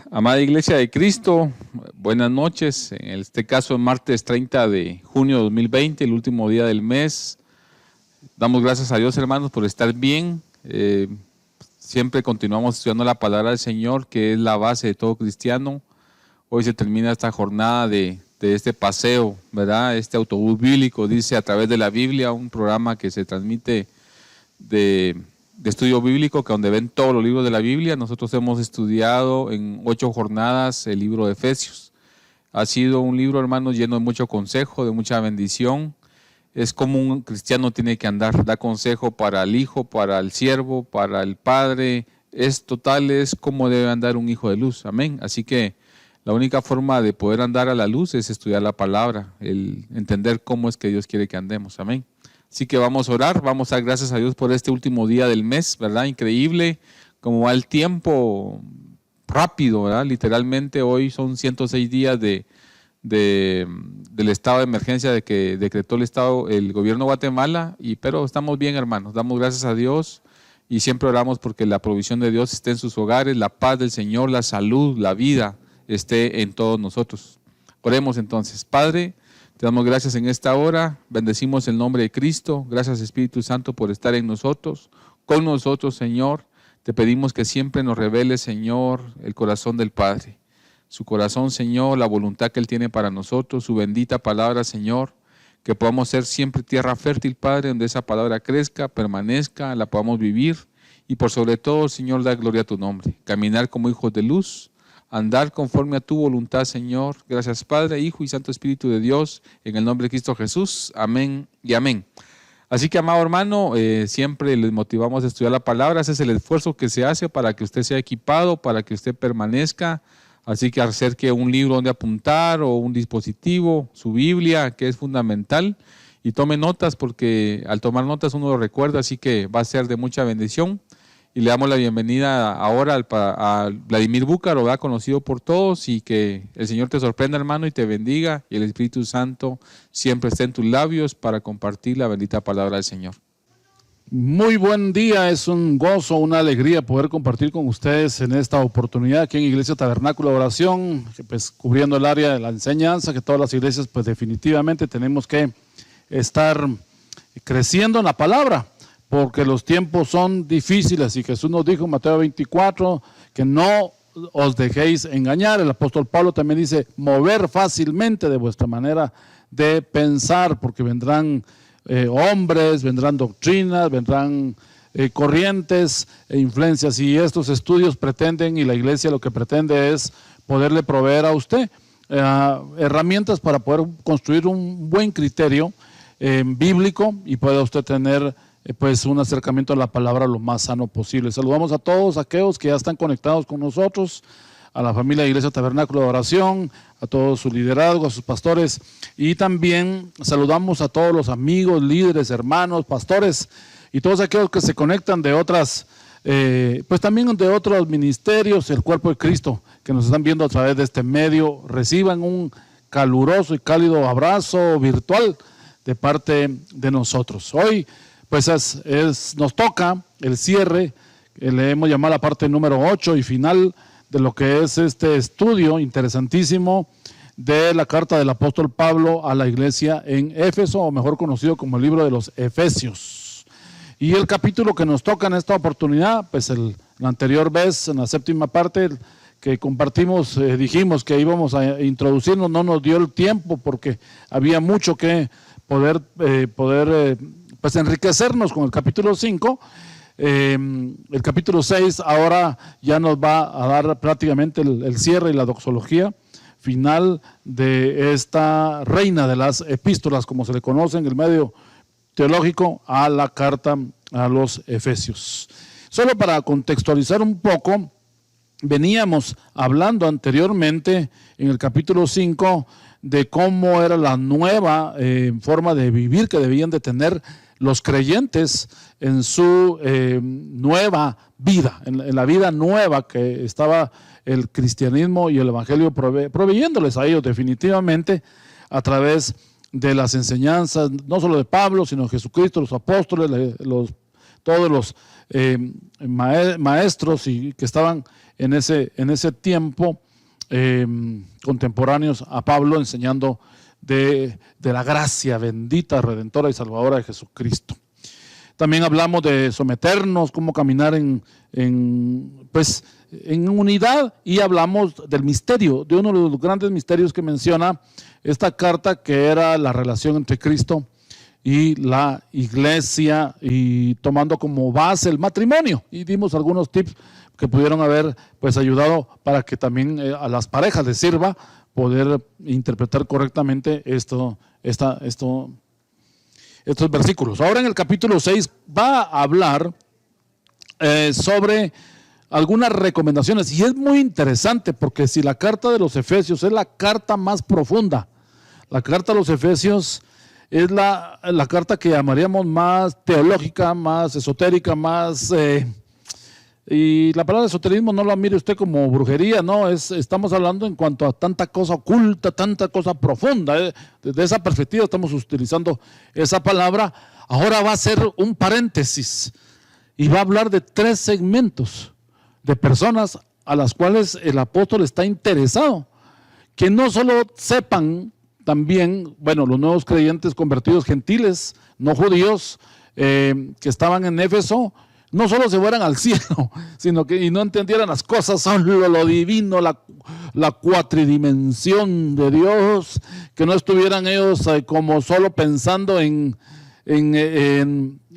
Amada Iglesia de Cristo, buenas noches. En este caso, martes 30 de junio de 2020, el último día del mes. Damos gracias a Dios, hermanos, por estar bien. Siempre continuamos estudiando la palabra del Señor, que es la base de todo cristiano. Hoy se termina esta jornada de este paseo, ¿verdad? Este autobús bíblico, dice, a través de la Biblia, un programa que se transmite de estudio bíblico, que donde ven todos los libros de la Biblia. Nosotros hemos estudiado en 8 jornadas el libro de Efesios. Ha sido un libro, hermanos, lleno de mucho consejo, de mucha bendición. Es como un cristiano tiene que andar, da consejo para el hijo, para el siervo, para el padre. Es como debe andar un hijo de luz, amén. Así que la única forma de poder andar a la luz es estudiar la palabra, el entender cómo es que Dios quiere que andemos, amén. Así que vamos a orar, vamos a dar gracias a Dios por este último día del mes, ¿verdad? Increíble como va el tiempo rápido, ¿verdad? Literalmente hoy son 106 días del estado de emergencia de que decretó el gobierno de Guatemala, pero estamos bien, hermanos, damos gracias a Dios y siempre oramos porque la provisión de Dios esté en sus hogares, la paz del Señor, la salud, la vida esté en todos nosotros. Oremos entonces. Padre, te damos gracias en esta hora, bendecimos el nombre de Cristo. Gracias, Espíritu Santo, por estar en nosotros, con nosotros, Señor. Te pedimos que siempre nos revele, Señor, el corazón del Padre. Su corazón, Señor, la voluntad que Él tiene para nosotros, su bendita palabra, Señor. Que podamos ser siempre tierra fértil, Padre, donde esa palabra crezca, permanezca, la podamos vivir. Y por sobre todo, Señor, da gloria a tu nombre. Caminar como hijos de luz, andar conforme a tu voluntad, Señor. Gracias, Padre, Hijo y Santo Espíritu de Dios, en el nombre de Cristo Jesús. Amén y amén. Así que, amado hermano, siempre les motivamos a estudiar la palabra. Ese es el esfuerzo que se hace para que usted sea equipado, para que usted permanezca. Así que acerque un libro donde apuntar o un dispositivo, su Biblia, que es fundamental, y tome notas, porque al tomar notas uno lo recuerda, así que va a ser de mucha bendición. Y le damos la bienvenida ahora a Vladimir Búcaro, ¿verdad? Conocido por todos, y que el Señor te sorprenda, hermano, y te bendiga, y el Espíritu Santo siempre esté en tus labios para compartir la bendita palabra del Señor. Muy buen día, es un gozo, una alegría poder compartir con ustedes en esta oportunidad aquí en Iglesia Tabernáculo de Oración, pues cubriendo el área de la enseñanza, que todas las iglesias pues definitivamente tenemos que estar creciendo en la palabra, porque los tiempos son difíciles y Jesús nos dijo en Mateo 24 que no os dejéis engañar. El apóstol Pablo también dice mover fácilmente de vuestra manera de pensar, porque vendrán hombres, vendrán doctrinas, vendrán corrientes e influencias, y estos estudios pretenden, y la iglesia lo que pretende es poderle proveer a usted herramientas para poder construir un buen criterio bíblico y pueda usted tener pues un acercamiento a la palabra lo más sano posible. Saludamos a todos aquellos que ya están conectados con nosotros, a la familia de Iglesia Tabernáculo de Oración, a todo su liderazgo, a sus pastores, y también saludamos a todos los amigos, líderes, hermanos, pastores y todos aquellos que se conectan de otras, pues también de otros ministerios, el cuerpo de Cristo, que nos están viendo a través de este medio. Reciban un caluroso y cálido abrazo virtual de parte de nosotros. Hoy pues nos toca el cierre, le hemos llamado la parte número 8 y final de lo que es este estudio interesantísimo de la carta del apóstol Pablo a la iglesia en Éfeso, o mejor conocido como el libro de los Efesios. Y el capítulo que nos toca en esta oportunidad, pues la anterior vez, en la séptima parte que compartimos, dijimos que íbamos a introducirnos, no nos dio el tiempo porque había mucho que poder pues enriquecernos con el capítulo 5. El capítulo 6 ahora ya nos va a dar prácticamente el cierre y la doxología final de esta reina de las epístolas, como se le conoce en el medio teológico, a la carta a los Efesios. Solo para contextualizar un poco, veníamos hablando anteriormente en el capítulo 5 de cómo era la nueva forma de vivir que debían de tener los creyentes en su nueva vida, en la vida nueva que estaba el cristianismo y el evangelio proveyéndoles a ellos definitivamente a través de las enseñanzas, no solo de Pablo, sino de Jesucristo, los apóstoles, los todos los maestros y que estaban en ese tiempo contemporáneos a Pablo, enseñando de la gracia bendita, redentora y salvadora de Jesucristo. También hablamos de someternos, cómo caminar en unidad, y hablamos del misterio, de uno de los grandes misterios que menciona esta carta, que era la relación entre Cristo y la iglesia, y tomando como base el matrimonio, y dimos algunos tips que pudieron haber ayudado para que también a las parejas les sirva poder interpretar correctamente estos versículos. Ahora en el capítulo 6 va a hablar sobre algunas recomendaciones, y es muy interesante porque si la carta de los Efesios es la carta más profunda, la carta de los Efesios es la carta que llamaríamos más teológica, más esotérica, más... y la palabra esoterismo no la mire usted como brujería, no, estamos hablando en cuanto a tanta cosa oculta, tanta cosa profunda. Desde esa perspectiva estamos utilizando esa palabra. Ahora va a ser un paréntesis y va a hablar de 3 segmentos de personas a las cuales el apóstol está interesado, que no solo sepan también, los nuevos creyentes convertidos gentiles, no judíos, que estaban en Éfeso, no solo se fueran al cielo, sino que y no entendieran las cosas, solo lo divino, la cuatridimensión de Dios, que no estuvieran ellos como solo pensando en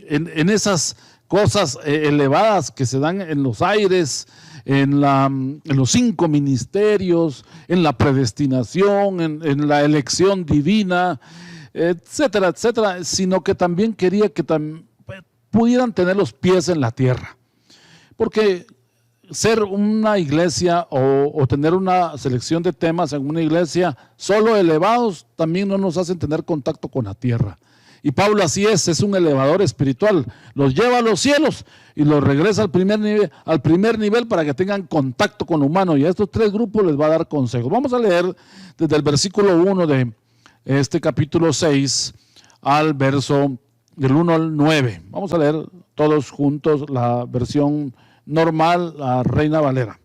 esas cosas elevadas que se dan en los aires, en los 5 ministerios, en la predestinación, en la elección divina, etcétera, etcétera, sino que también quería que pudieran tener los pies en la tierra. Porque ser una iglesia o tener una selección de temas en una iglesia solo elevados también no nos hacen tener contacto con la tierra. Y Pablo así es un elevador espiritual, los lleva a los cielos y los regresa al primer nivel para que tengan contacto con lo humano, y a estos 3 grupos les va a dar consejos. Vamos a leer desde el versículo 1 de este capítulo 6 al verso del 1 al 9. Vamos a leer todos juntos la versión normal, la Reina Valera.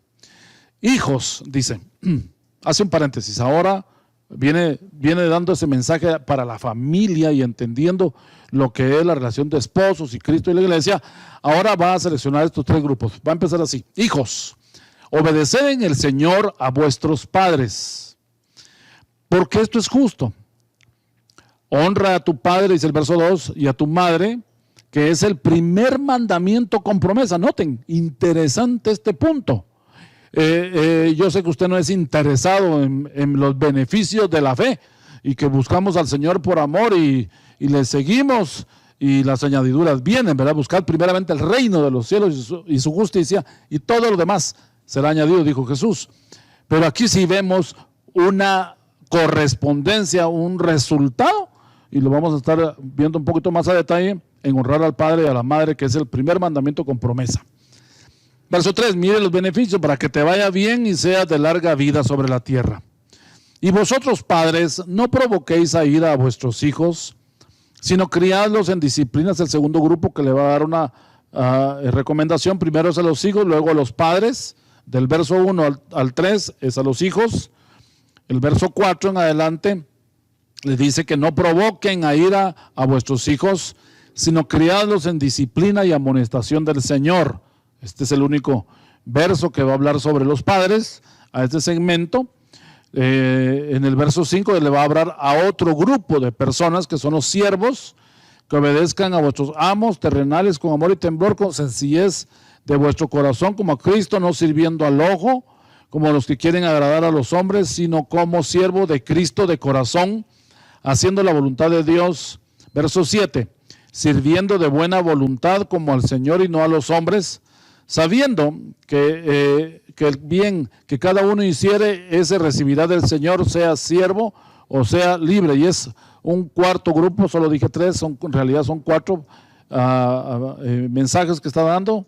Hijos, dice, hace un paréntesis, ahora viene dando ese mensaje para la familia y entendiendo lo que es la relación de esposos y Cristo y la iglesia. Ahora va a seleccionar estos 3 grupos. Va a empezar así: hijos, obedeced en el Señor a vuestros padres, porque esto es justo. Honra a tu padre, dice el verso 2, y a tu madre, que es el primer mandamiento con promesa. Noten, interesante este punto. Yo sé que usted no es interesado en los beneficios de la fe y que buscamos al Señor por amor y le seguimos y las añadiduras vienen, ¿verdad? Buscar primeramente el reino de los cielos y su justicia, y todo lo demás será añadido, dijo Jesús. Pero aquí sí vemos una correspondencia, un resultado, y lo vamos a estar viendo un poquito más a detalle, en honrar al padre y a la madre, que es el primer mandamiento con promesa. Verso 3, mire los beneficios para que te vaya bien y seas de larga vida sobre la tierra. Y vosotros, padres, no provoquéis a ira a vuestros hijos, sino criadlos en disciplina. Es el segundo grupo que le va a dar una recomendación. Primero es a los hijos, luego a los padres. Del verso 1 al 3 es a los hijos. El verso 4 en adelante le dice que no provoquen a ira a vuestros hijos, sino criadlos en disciplina y amonestación del Señor. Este es el único verso que va a hablar sobre los padres a este segmento. En el verso 5 le va a hablar a otro grupo de personas que son los siervos, que obedezcan a vuestros amos terrenales con amor y temblor, con sencillez de vuestro corazón, como a Cristo, no sirviendo al ojo, como los que quieren agradar a los hombres, sino como siervo de Cristo de corazón, haciendo la voluntad de Dios. Verso 7, sirviendo de buena voluntad como al Señor y no a los hombres, sabiendo que el bien que cada uno hiciere, ese recibirá del Señor, sea siervo o sea libre. Y es un cuarto grupo, solo dije 3, en realidad son 4 mensajes que está dando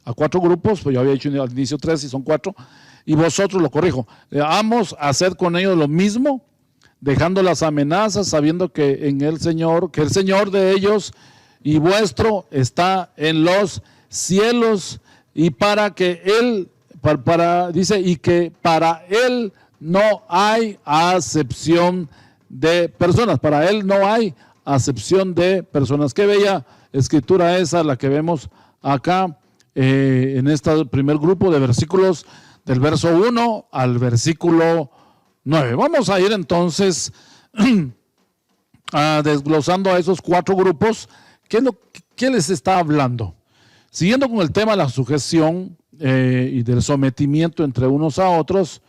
a 4 grupos, pues yo había dicho al inicio 3 y son 4. Y vosotros, lo corrijo, amos, haced con ellos lo mismo, dejando las amenazas, sabiendo que en el Señor, que el Señor de ellos y vuestro está en los cielos, y para que Él, dice, y que para Él no hay acepción de personas. Para Él no hay acepción de personas. Qué bella escritura esa, la que vemos acá en este primer grupo de versículos, del verso 1 al versículo 9. Vamos a ir entonces desglosando a esos 4 grupos. ¿Qué les está hablando? Siguiendo con el tema de la sujeción y del sometimiento entre unos a otros,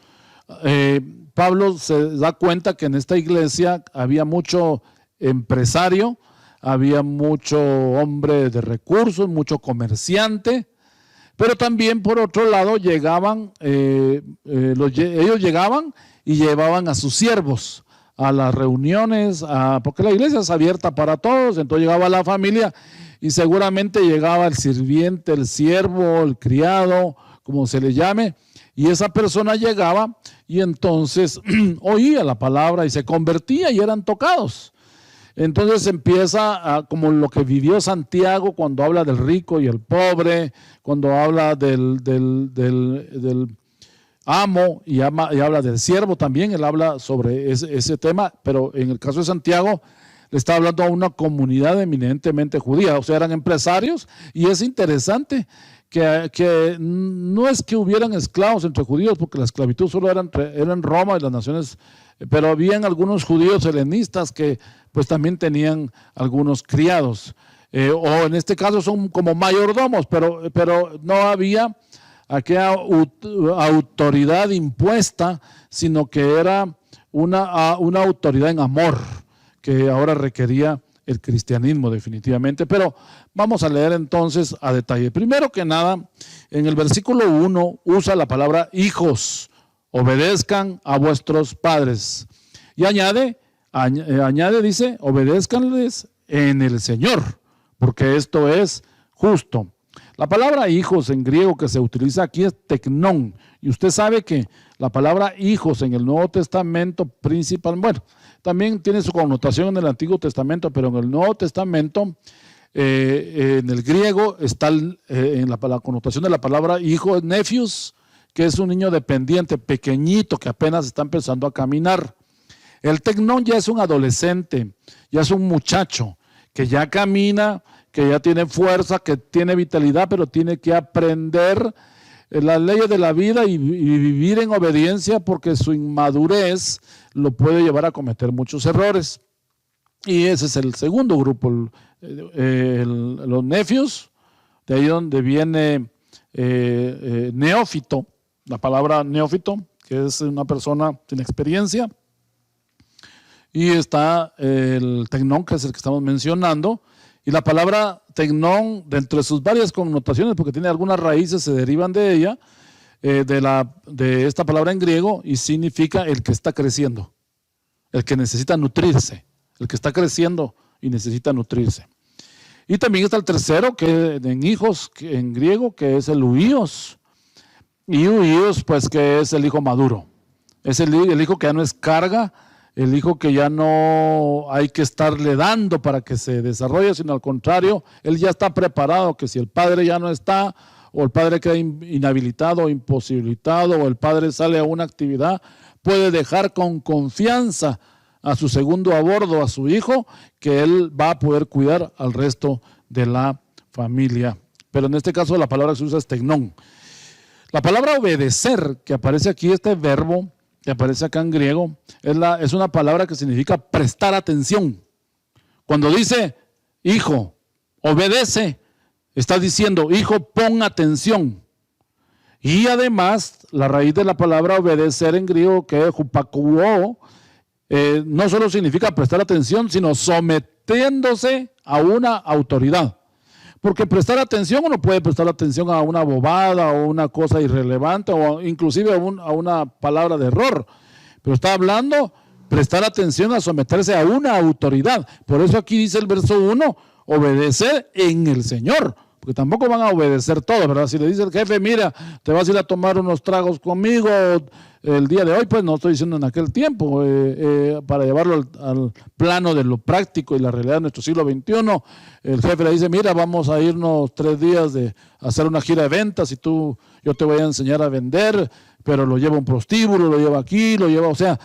Pablo se da cuenta que en esta iglesia había mucho empresario, había mucho hombre de recursos, mucho comerciante, pero también por otro lado llegaban, ellos llegaban y llevaban a sus siervos a las reuniones, porque la iglesia es abierta para todos. Entonces llegaba la familia y seguramente llegaba el sirviente, el siervo, el criado, como se le llame, y esa persona llegaba y entonces oía la palabra y se convertía y eran tocados. Entonces empieza como lo que vivió Santiago cuando habla del rico y el pobre, cuando habla del amo y habla del siervo también. Él habla sobre ese tema, pero en el caso de Santiago le está hablando a una comunidad eminentemente judía, o sea, eran empresarios. Y es interesante que no es que hubieran esclavos entre judíos, porque la esclavitud solo era en Roma y las naciones, pero habían algunos judíos helenistas que pues también tenían algunos criados, o en este caso son como mayordomos, pero no había aquella autoridad impuesta, sino que era una autoridad en amor, que ahora requería el cristianismo definitivamente. Pero vamos a leer entonces a detalle. Primero que nada, en el versículo 1 usa la palabra hijos, obedezcan a vuestros padres. Y añade, dice, obedézcanles en el Señor, porque esto es justo. La palabra hijos en griego que se utiliza aquí es teknón, y usted sabe que la palabra hijos en el Nuevo Testamento principal, bueno, también tiene su connotación en el Antiguo Testamento, pero en el Nuevo Testamento, en el griego está en la connotación de la palabra hijo, nephews, que es un niño dependiente, pequeñito, que apenas está empezando a caminar. El teknón ya es un adolescente, ya es un muchacho que ya camina, que ya tiene fuerza, que tiene vitalidad, pero tiene que aprender las leyes de la vida y vivir en obediencia, porque su inmadurez lo puede llevar a cometer muchos errores. Y ese es el segundo grupo, los nephews, de ahí donde viene neófito, la palabra neófito, que es una persona sin experiencia. Y está el teknón, que es el que estamos mencionando. Y la palabra teknón, dentro de sus varias connotaciones, porque tiene algunas raíces, se derivan de ella, de esta palabra en griego, y significa el que está creciendo, el que necesita nutrirse, el que está creciendo y necesita nutrirse. Y también está el tercero, que en hijos, en griego, que es el huíos. Y huíos, pues, que es el hijo maduro. Es el hijo que ya no es carga, el hijo que ya no hay que estarle dando para que se desarrolle, sino al contrario, él ya está preparado, que si el padre ya no está, o el padre queda inhabilitado o imposibilitado, o el padre sale a una actividad, puede dejar con confianza a su segundo a bordo, a su hijo, que él va a poder cuidar al resto de la familia. Pero en este caso la palabra que se usa es teknón. La palabra obedecer, que aparece aquí, este verbo que aparece acá en griego, es una palabra que significa prestar atención. Cuando dice, hijo, obedece, está diciendo, hijo, pon atención. Y además, la raíz de la palabra obedecer en griego, que es hupakuo, no solo significa prestar atención, sino sometiéndose a una autoridad. Porque prestar atención, uno puede prestar atención a una bobada o una cosa irrelevante o inclusive a una palabra de error. Pero está hablando prestar atención a someterse a una autoridad. Por eso aquí dice el verso 1, obedecer en el Señor. Porque porque tampoco van a obedecer todo, ¿verdad? Si le dice el jefe, mira, te vas a ir a tomar unos tragos conmigo el día de hoy, pues no estoy diciendo en aquel tiempo, para llevarlo al plano de lo práctico y la realidad de nuestro siglo XXI, el jefe le dice, mira, vamos a irnos 3 días de hacer una gira de ventas y yo te voy a enseñar a vender, pero lo lleva a un prostíbulo, lo lleva aquí, lo lleva, o sea,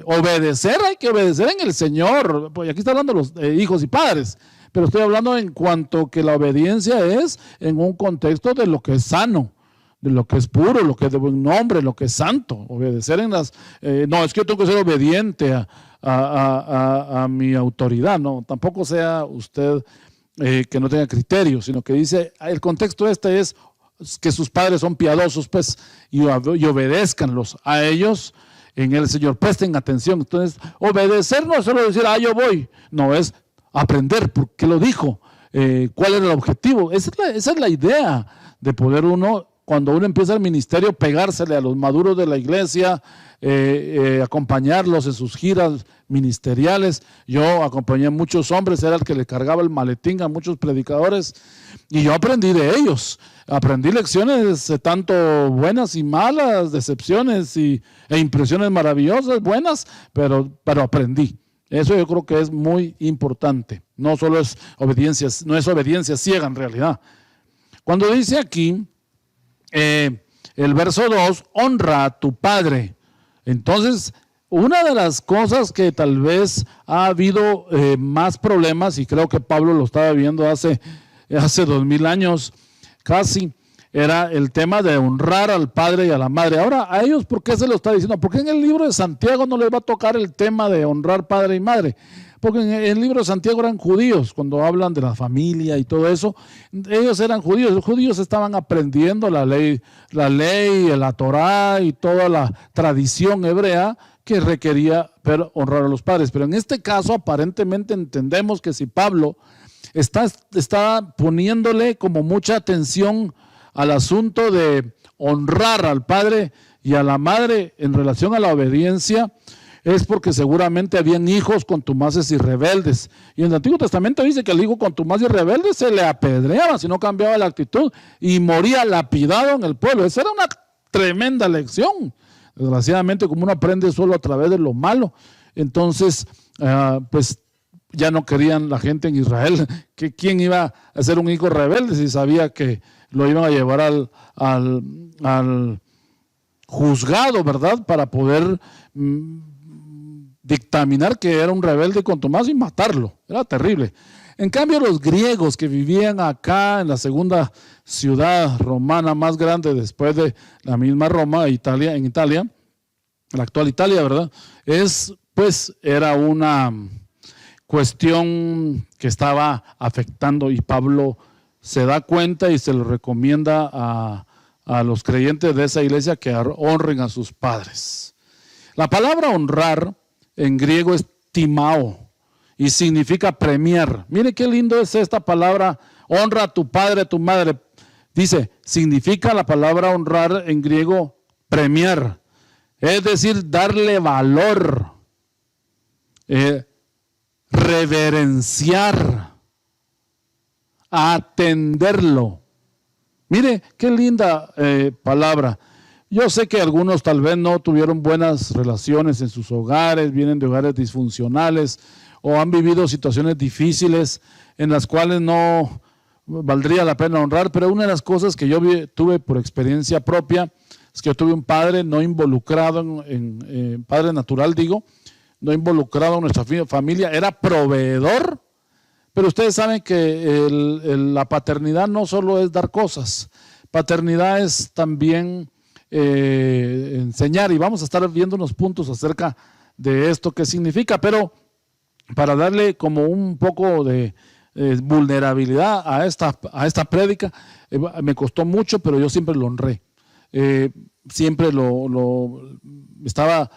obedecer, hay que obedecer en el Señor, pues aquí está hablando los hijos y padres, pero estoy hablando en cuanto que la obediencia es en un contexto de lo que es sano, de lo que es puro, lo que es de buen nombre, lo que es santo. Obedecer en las... no, es que yo tengo que ser obediente a mi autoridad, no, tampoco sea usted que no tenga criterio, sino que dice, el contexto este es que sus padres son piadosos, pues, y obedezcanlos a ellos en el Señor, presten atención. Entonces, obedecer no es solo decir, yo voy, no, es aprender por qué lo dijo, cuál era el objetivo. Esa es la idea de poder cuando uno empieza el ministerio, pegársele a los maduros de la iglesia, acompañarlos en sus giras ministeriales. Yo acompañé a muchos hombres, era el que le cargaba el maletín a muchos predicadores y yo aprendí de ellos. Aprendí lecciones tanto buenas y malas, decepciones e impresiones maravillosas, buenas, pero aprendí. Eso yo creo que es muy importante. No solo es obediencia, no es obediencia ciega en realidad. Cuando dice aquí, el verso 2, honra a tu padre. Entonces, una de las cosas que tal vez ha habido más problemas, y creo que Pablo lo estaba viendo hace 2000 años casi, era el tema de honrar al padre y a la madre. Ahora, a ellos, ¿por qué se lo está diciendo? Porque en el libro de Santiago no les va a tocar el tema de honrar padre y madre. Porque en el libro de Santiago eran judíos, cuando hablan de la familia y todo eso, ellos eran judíos. Los judíos estaban aprendiendo la ley, la Torá y toda la tradición hebrea que requería honrar a los padres. Pero en este caso, aparentemente entendemos que si Pablo está poniéndole como mucha atención al asunto de honrar al padre y a la madre en relación a la obediencia, es porque seguramente habían hijos contumaces y rebeldes. Y en el Antiguo Testamento dice que el hijo contumaz y rebelde se le apedreaba si no cambiaba la actitud y moría lapidado en el pueblo. Esa era una tremenda lección. Desgraciadamente, como uno aprende solo a través de lo malo, entonces, pues ya no querían la gente en Israel. ¿Quién iba a ser un hijo rebelde si sabía que lo iban a llevar al juzgado, ¿verdad? Para poder dictaminar que era un rebelde contumaz y matarlo. Era terrible. En cambio, los griegos que vivían acá en la segunda ciudad romana más grande después de la misma Roma, en Italia, la actual Italia, ¿verdad? Era una cuestión que estaba afectando, y Pablo se da cuenta y se lo recomienda a los creyentes de esa iglesia que honren a sus padres. La palabra honrar en griego es timao y significa premiar. Mire qué lindo es esta palabra, honra a tu padre, a tu madre. Dice, significa la palabra honrar en griego premiar, es decir, darle valor, reverenciar, atenderlo. Mire qué linda palabra. Yo sé que algunos tal vez no tuvieron buenas relaciones en sus hogares, vienen de hogares disfuncionales o han vivido situaciones difíciles en las cuales no valdría la pena honrar, pero una de las cosas que yo tuve por experiencia propia es que yo tuve un padre no involucrado, padre natural digo, no involucrado en nuestra familia, era proveedor, pero ustedes saben que la paternidad no solo es dar cosas, paternidad es también enseñar, y vamos a estar viendo unos puntos acerca de esto que significa, pero para darle como un poco de vulnerabilidad a esta prédica, me costó mucho, pero yo siempre lo honré, siempre estaba,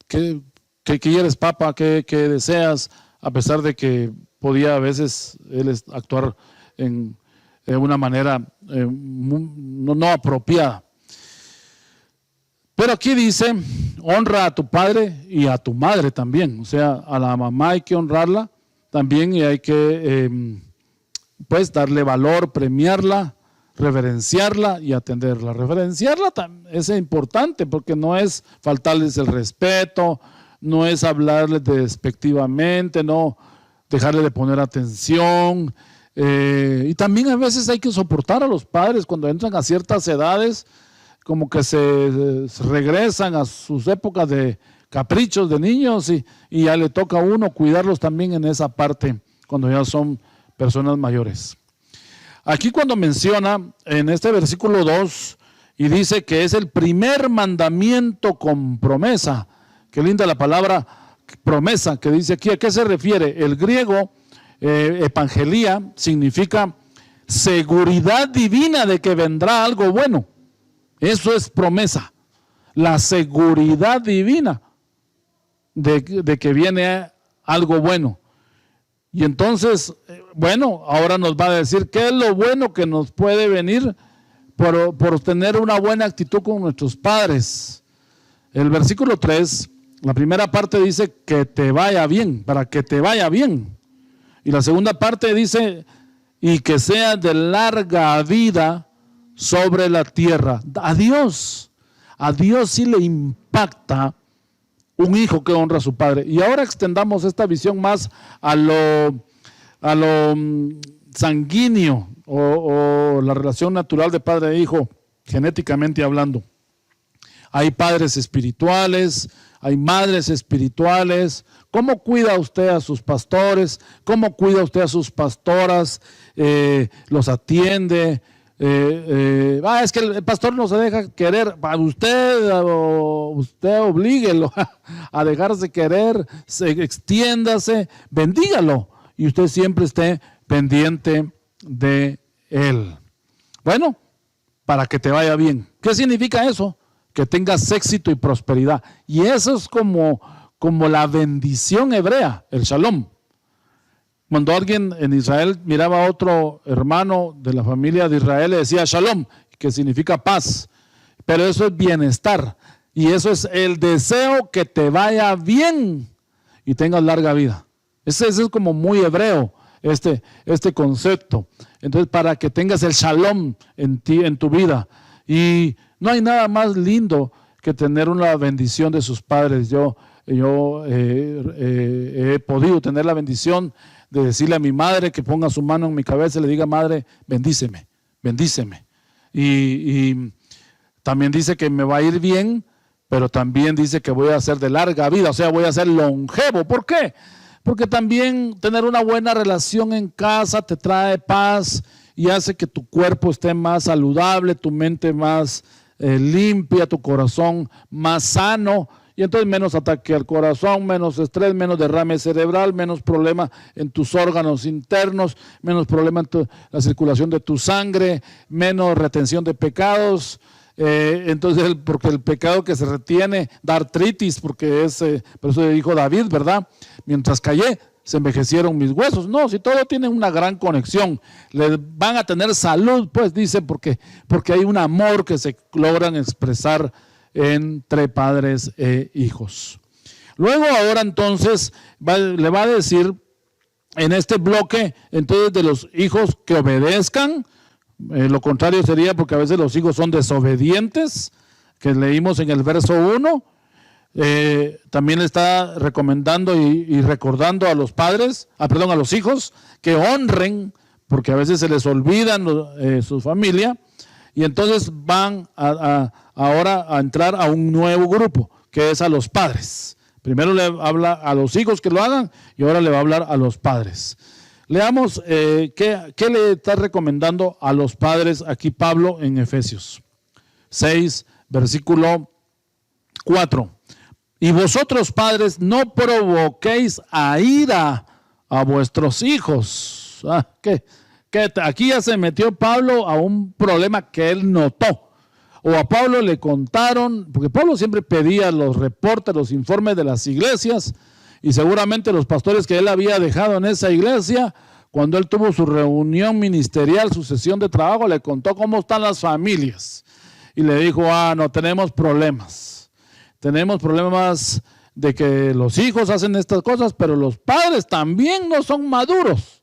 ¿qué quieres, papá? ¿Qué deseas? A pesar de que podía a veces él actuar en una manera no apropiada. Pero aquí dice, honra a tu padre y a tu madre también. O sea, a la mamá hay que honrarla también y hay que pues darle valor, premiarla, reverenciarla y atenderla. Reverenciarla es importante porque no es faltarles el respeto, no es hablarles despectivamente, no dejarle de poner atención. Y también a veces hay que soportar a los padres cuando entran a ciertas edades, como que se regresan a sus épocas de caprichos de niños y ya le toca a uno cuidarlos también en esa parte cuando ya son personas mayores. Aquí cuando menciona en este versículo 2 y dice que es el primer mandamiento con promesa, qué linda la palabra promesa que dice aquí. ¿A qué se refiere? El griego evangelía significa seguridad divina de que vendrá algo bueno. Eso es promesa, la seguridad divina de que viene algo bueno. Y entonces, bueno, ahora nos va a decir qué es lo bueno que nos puede venir por tener una buena actitud con nuestros padres. El versículo 3, la primera parte dice que te vaya bien, para que te vaya bien. Y la segunda parte dice, y que sea de larga vida sobre la tierra. A Dios sí le impacta un hijo que honra a su padre. Y ahora extendamos esta visión más a lo sanguíneo o la relación natural de padre e hijo, genéticamente hablando. Hay padres espirituales, hay madres espirituales. ¿Cómo cuida usted a sus pastores? ¿Cómo cuida usted a sus pastoras? ¿Los atiende? Es que el pastor no se deja querer. Usted oblíguelo a dejarse querer, extiéndase, bendígalo y usted siempre esté pendiente de él. Bueno, para que te vaya bien. ¿Qué significa eso? Que tengas éxito y prosperidad. Y eso es como la bendición hebrea, el shalom. Cuando alguien en Israel miraba a otro hermano de la familia de Israel, le decía shalom, que significa paz. Pero eso es bienestar. Y eso es el deseo que te vaya bien y tengas larga vida. Ese es como muy hebreo, este concepto. Entonces, para que tengas el shalom en ti, en tu vida. Y no hay nada más lindo que tener una bendición de sus padres. Yo he podido tener la bendición de decirle a mi madre que ponga su mano en mi cabeza y le diga, madre, bendíceme, bendíceme. Y también dice que me va a ir bien, pero también dice que voy a ser de larga vida, o sea, voy a ser longevo. ¿Por qué? Porque también tener una buena relación en casa te trae paz y hace que tu cuerpo esté más saludable, tu mente más limpia, tu corazón más sano. Y entonces menos ataque al corazón, menos estrés, menos derrame cerebral, menos problema en tus órganos internos, menos problema en la circulación de tu sangre, menos retención de pecados. Entonces, porque el pecado que se retiene da artritis, porque por eso dijo David, ¿verdad? Mientras callé, se envejecieron mis huesos. No, si todo tiene una gran conexión, le van a tener salud, pues dice, porque hay un amor que se logran expresar entre padres e hijos. Luego ahora entonces le va a decir en este bloque entonces de los hijos que obedezcan. Lo contrario sería porque a veces los hijos son desobedientes, que leímos en el verso 1. También le está recomendando y recordando a los padres, a los hijos que honren, porque a veces se les olvidan su familia. Y entonces van ahora a entrar a un nuevo grupo, que es a los padres. Primero le habla a los hijos que lo hagan y ahora le va a hablar a los padres. Leamos qué le está recomendando a los padres aquí Pablo en Efesios 6, versículo 4. Y vosotros padres no provoquéis a ira a vuestros hijos. ¿Qué? Aquí ya se metió Pablo a un problema que él notó. O a Pablo le contaron, porque Pablo siempre pedía los reportes, los informes de las iglesias, y seguramente los pastores que él había dejado en esa iglesia, cuando él tuvo su reunión ministerial, su sesión de trabajo, le contó cómo están las familias. Y le dijo, no, tenemos problemas. Tenemos problemas de que los hijos hacen estas cosas, pero los padres también no son maduros.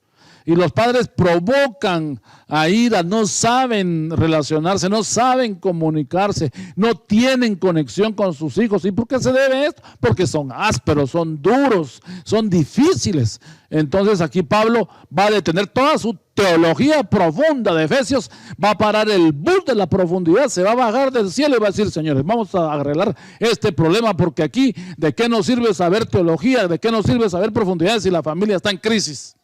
Y los padres provocan a ira, no saben relacionarse, no saben comunicarse, no tienen conexión con sus hijos. ¿Y por qué se debe esto? Porque son ásperos, son duros, son difíciles. Entonces aquí Pablo va a detener toda su teología profunda de Efesios, va a parar el bus de la profundidad, se va a bajar del cielo y va a decir: señores, vamos a arreglar este problema, porque aquí ¿de qué nos sirve saber teología? ¿De qué nos sirve saber profundidad si la familia está en crisis?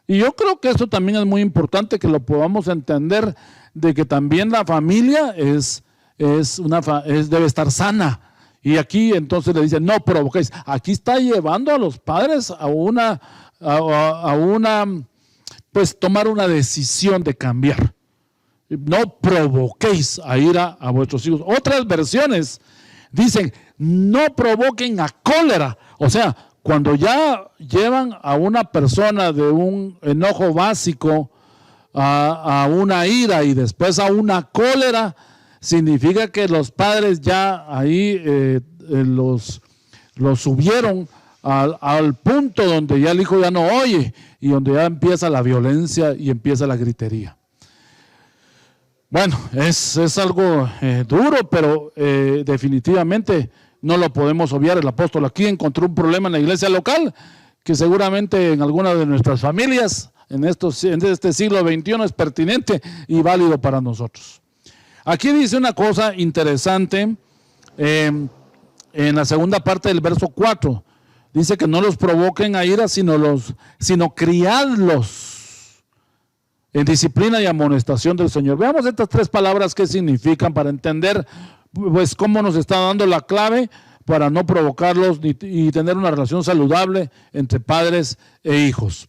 Y yo creo que esto también es muy importante que lo podamos entender, de que también la familia debe estar sana. Y aquí entonces le dice: no provoquéis. Aquí está llevando a los padres a una pues tomar una decisión de cambiar. No provoquéis a ira a vuestros hijos. Otras versiones dicen: no provoquen a cólera. O sea, cuando ya llevan a una persona de un enojo básico a una ira y después a una cólera, significa que los padres ya ahí los subieron al punto donde ya el hijo ya no oye y donde ya empieza la violencia y empieza la gritería. Bueno, es algo duro, pero definitivamente no lo podemos obviar. El apóstol aquí encontró un problema en la iglesia local que seguramente en alguna de nuestras familias en este siglo XXI es pertinente y válido para nosotros. Aquí dice una cosa interesante en la segunda parte del verso 4. Dice que no los provoquen a ira, sino criadlos en disciplina y amonestación del Señor. Veamos estas tres palabras qué significan para entender pues cómo nos está dando la clave para no provocarlos y tener una relación saludable entre padres e hijos.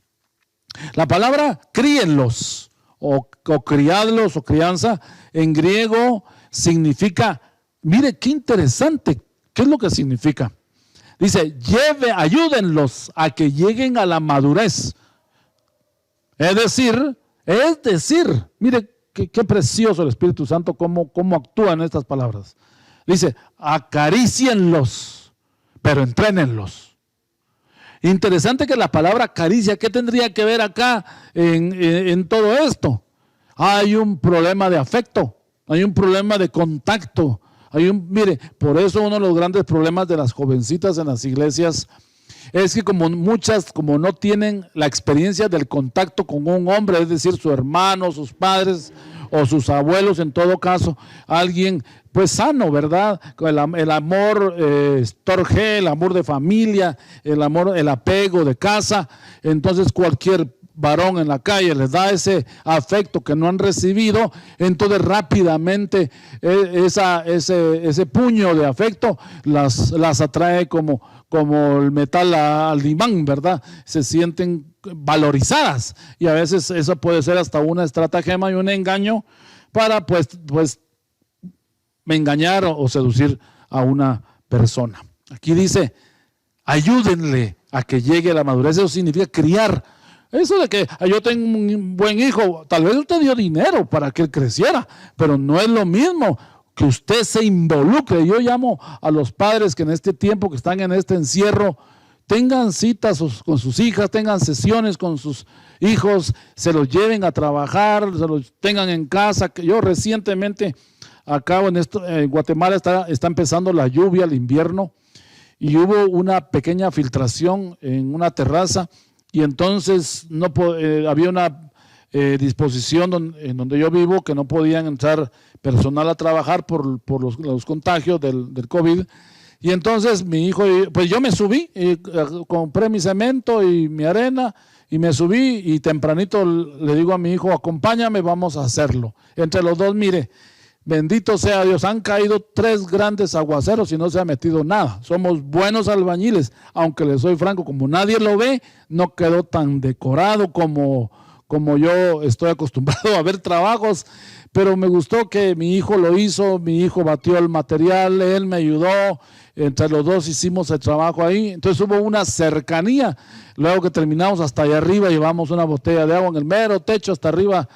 La palabra críenlos o criadlos o crianza en griego significa, mire qué interesante, ¿qué es lo que significa? Dice: ayúdenlos a que lleguen a la madurez. Es decir, mire qué precioso el Espíritu Santo, cómo actúa en estas palabras. Dice: acarícienlos, pero entrénenlos. Interesante que la palabra caricia, ¿qué tendría que ver acá en todo esto? Hay un problema de afecto, hay un problema de contacto. Mire, por eso uno de los grandes problemas de las jovencitas en las iglesias es que como no tienen la experiencia del contacto con un hombre, es decir, su hermano, sus padres o sus abuelos, en todo caso, alguien pues sano, ¿verdad? El amor storge, el amor de familia, el apego de casa. Entonces cualquier varón en la calle les da ese afecto que no han recibido, entonces rápidamente ese puño de afecto las atrae como el metal al imán, ¿verdad? Se sienten valorizadas y a veces eso puede ser hasta una estratagema y un engaño para pues engañar o seducir a una persona. Aquí dice: ayúdenle a que llegue a la madurez. Eso significa criar. Eso de que yo tengo un buen hijo, tal vez usted dio dinero para que él creciera, pero no es lo mismo que usted se involucre. Yo llamo a los padres que en este tiempo que están en este encierro, tengan citas con sus hijas, tengan sesiones con sus hijos, se los lleven a trabajar, se los tengan en casa. Yo recientemente, acá en Guatemala está empezando la lluvia, el invierno, y hubo una pequeña filtración en una terraza. Y entonces había una disposición en donde yo vivo que no podían entrar personal a trabajar por los contagios del COVID. Y entonces mi hijo, pues yo me subí, compré mi cemento y mi arena y me subí y tempranito le digo a mi hijo: acompáñame, vamos a hacerlo. Entre los dos, mire, bendito sea Dios, han caído 3 grandes aguaceros y no se ha metido nada. Somos buenos albañiles, aunque les soy franco, como nadie lo ve, no quedó tan decorado como yo estoy acostumbrado a ver trabajos, pero me gustó que mi hijo lo hizo, mi hijo batió el material, él me ayudó, entre los dos hicimos el trabajo ahí. Entonces hubo una cercanía. Luego que terminamos, hasta allá arriba llevamos una botella de agua en el mero techo hasta arriba,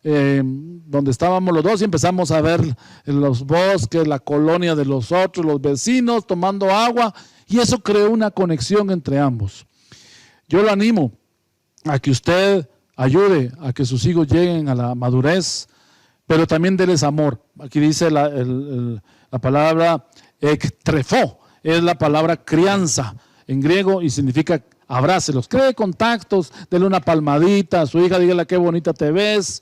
donde estábamos los dos, y empezamos a ver los bosques, la colonia de los otros, los vecinos tomando agua, y eso creó una conexión entre ambos. Yo lo animo a que usted ayude a que sus hijos lleguen a la madurez, pero también déles amor. Aquí dice la palabra ektrefo, es la palabra crianza en griego y significa abrácelos, cree contactos, dele una palmadita a su hija, dígale qué bonita te ves,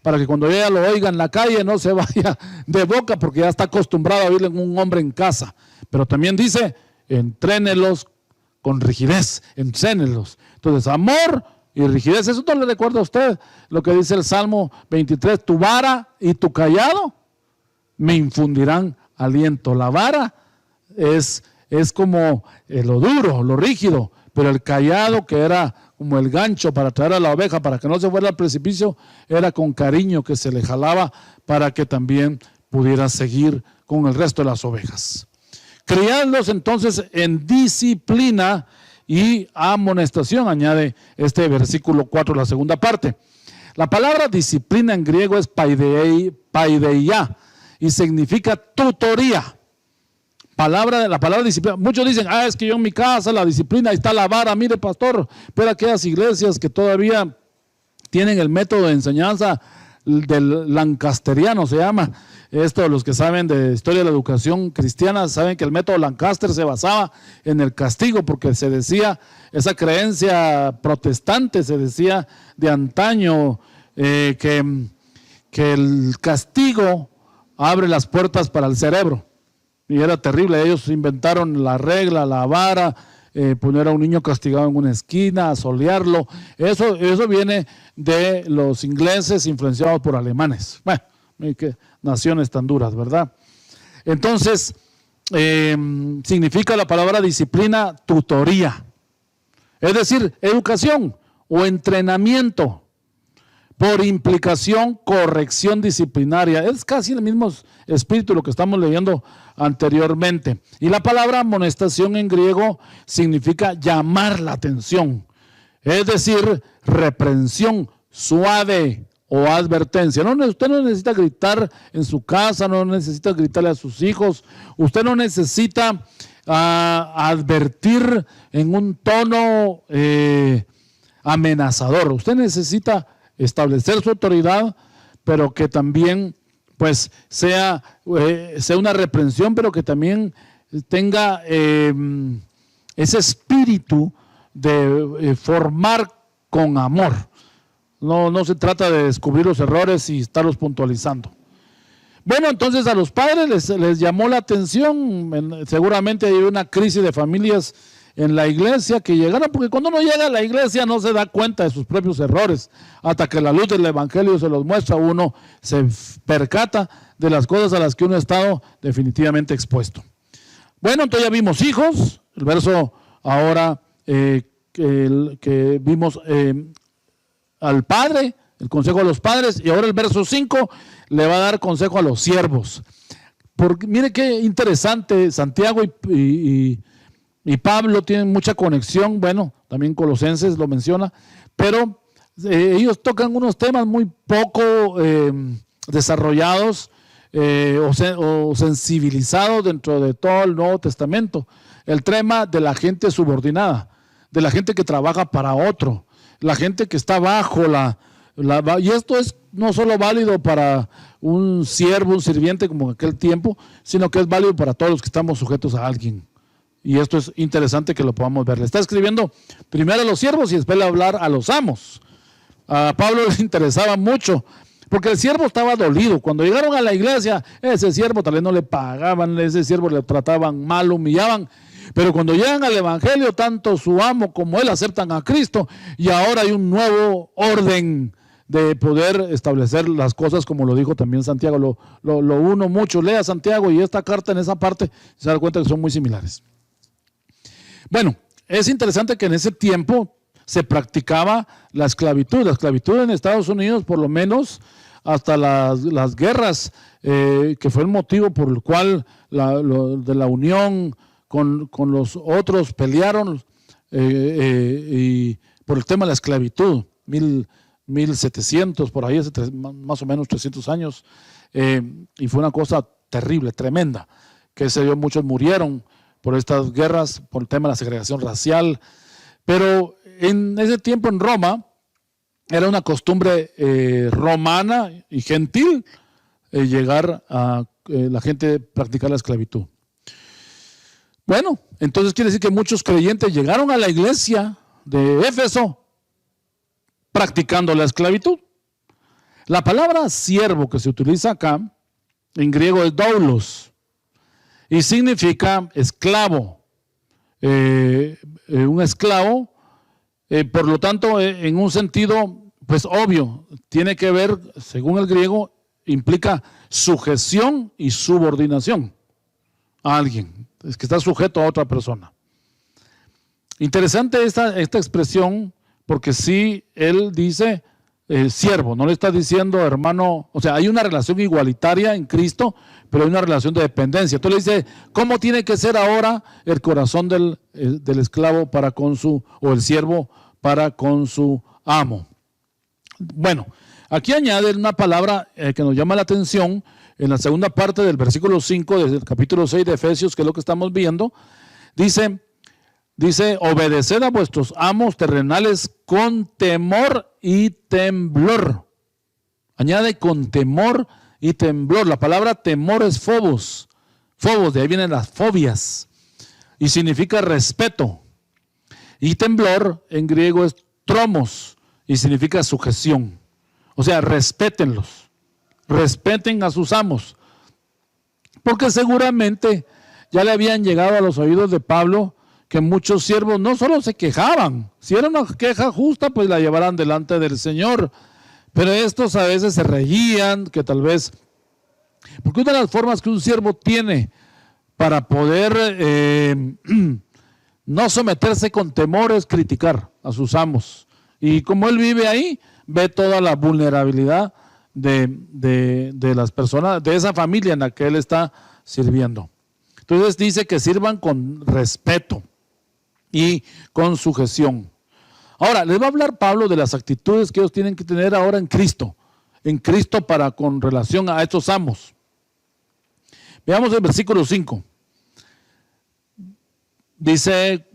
para que cuando ella lo oiga en la calle no se vaya de boca porque ya está acostumbrado a oírle un hombre en casa. Pero también dice, entrénelos con rigidez, ensénelos. Entonces, amor y rigidez. Eso no le recuerda a usted lo que dice el Salmo 23, tu vara y tu callado me infundirán aliento. La vara es como lo duro, lo rígido, pero el callado, que era como el gancho para traer a la oveja, para que no se fuera al precipicio, era con cariño que se le jalaba para que también pudiera seguir con el resto de las ovejas. Criadlos entonces en disciplina y amonestación, añade este versículo 4, la segunda parte. La palabra disciplina en griego es paideia y significa tutoría. La palabra disciplina, muchos dicen, es que yo en mi casa la disciplina, ahí está la vara. Mire, pastor, pero aquellas iglesias que todavía tienen el método de enseñanza del lancasteriano, se llama. Esto, los que saben de historia de la educación cristiana, saben que el método Lancaster se basaba en el castigo, porque se decía, esa creencia protestante, se decía de antaño, que el castigo abre las puertas para el cerebro. Y era terrible, ellos inventaron la regla, la vara, poner a un niño castigado en una esquina, asolearlo. Eso viene de los ingleses influenciados por alemanes. Bueno, qué naciones tan duras, ¿verdad? Entonces, significa la palabra disciplina tutoría. Es decir, educación o entrenamiento. Por implicación, corrección disciplinaria. Es casi el mismo espíritu lo que estamos leyendo anteriormente. Y la palabra amonestación en griego significa llamar la atención. Es decir, reprensión suave o advertencia. Usted no necesita gritar en su casa, no necesita gritarle a sus hijos. Usted no necesita advertir en un tono amenazador. Usted necesita establecer su autoridad, pero que también pues sea una reprensión, pero que también tenga ese espíritu de formar con amor. No se trata de descubrir los errores y estarlos puntualizando. Bueno, entonces a los padres les llamó la atención, seguramente hay una crisis de familias en la iglesia que llegaron, porque cuando uno llega a la iglesia no se da cuenta de sus propios errores, hasta que la luz del evangelio se los muestra, uno se percata de las cosas a las que uno ha estado definitivamente expuesto. Bueno, entonces ya vimos hijos, el verso ahora que vimos al padre, el consejo a los padres, y ahora el verso 5 le va a dar consejo a los siervos. Porque mire qué interesante, Santiago y Pablo tienen mucha conexión, bueno, también Colosenses lo menciona, pero ellos tocan unos temas muy poco desarrollados o sensibilizados dentro de todo el Nuevo Testamento. El tema de la gente subordinada, de la gente que trabaja para otro, la gente que está bajo y esto es no solo válido para un siervo, un sirviente como en aquel tiempo, sino que es válido para todos los que estamos sujetos a alguien. Y esto es interesante que lo podamos ver. Le está escribiendo primero a los siervos y después le va a hablar a los amos. A Pablo le interesaba mucho, porque el siervo estaba dolido. Cuando llegaron a la iglesia, ese siervo tal vez no le pagaban, ese siervo le trataban mal, humillaban. Pero cuando llegan al evangelio, tanto su amo como él aceptan a Cristo y ahora hay un nuevo orden de poder establecer las cosas, como lo dijo también Santiago. Lo uno mucho, lea Santiago y esta carta en esa parte se da cuenta que son muy similares. Bueno, es interesante que en ese tiempo se practicaba la esclavitud. La esclavitud en Estados Unidos, por lo menos hasta las guerras, que fue el motivo por el cual de la unión con los otros pelearon y por el tema de la esclavitud, 1700, por ahí, más o menos 300 años, y fue una cosa terrible, tremenda, que se dio, muchos murieron por estas guerras, por el tema de la segregación racial. Pero en ese tiempo en Roma, Era una costumbre romana y gentil llegar a la gente practicar la esclavitud. Bueno, entonces quiere decir que muchos creyentes llegaron a la iglesia de Éfeso practicando la esclavitud. La palabra siervo que se utiliza acá en griego es doulos y significa esclavo. Un esclavo, por lo tanto, en un sentido pues obvio, tiene que ver, según el griego, implica sujeción y subordinación a alguien, es que está sujeto a otra persona. Interesante esta expresión, porque sí, él dice siervo, no le está diciendo hermano, o sea, hay una relación igualitaria en Cristo, pero hay una relación de dependencia. Entonces le dice, ¿cómo tiene que ser ahora el corazón del esclavo para con su, o el siervo para con su amo? Bueno, aquí añade una palabra que nos llama la atención en la segunda parte del versículo 5 del capítulo 6 de Efesios, que es lo que estamos viendo. Dice, obedeced a vuestros amos terrenales con temor y temblor. Añade con temor y temblor. La palabra temor es phobos. Phobos, de ahí vienen las fobias. Y significa respeto. Y temblor en griego es tromos. Y significa sujeción. O sea, respétenlos. Respeten a sus amos. Porque seguramente ya le habían llegado a los oídos de Pablo que muchos siervos no solo se quejaban. Si era una queja justa, pues la llevarán delante del Señor. Pero estos a veces se reían, que tal vez... Porque una de las formas que un siervo tiene para poder no someterse con temor es criticar a sus amos. Y como él vive ahí, ve toda la vulnerabilidad de las personas, de esa familia en la que él está sirviendo. Entonces dice que sirvan con respeto y con sujeción. Ahora, les va a hablar Pablo de las actitudes que ellos tienen que tener ahora en Cristo para con relación a estos amos. Veamos el versículo 5. Dice,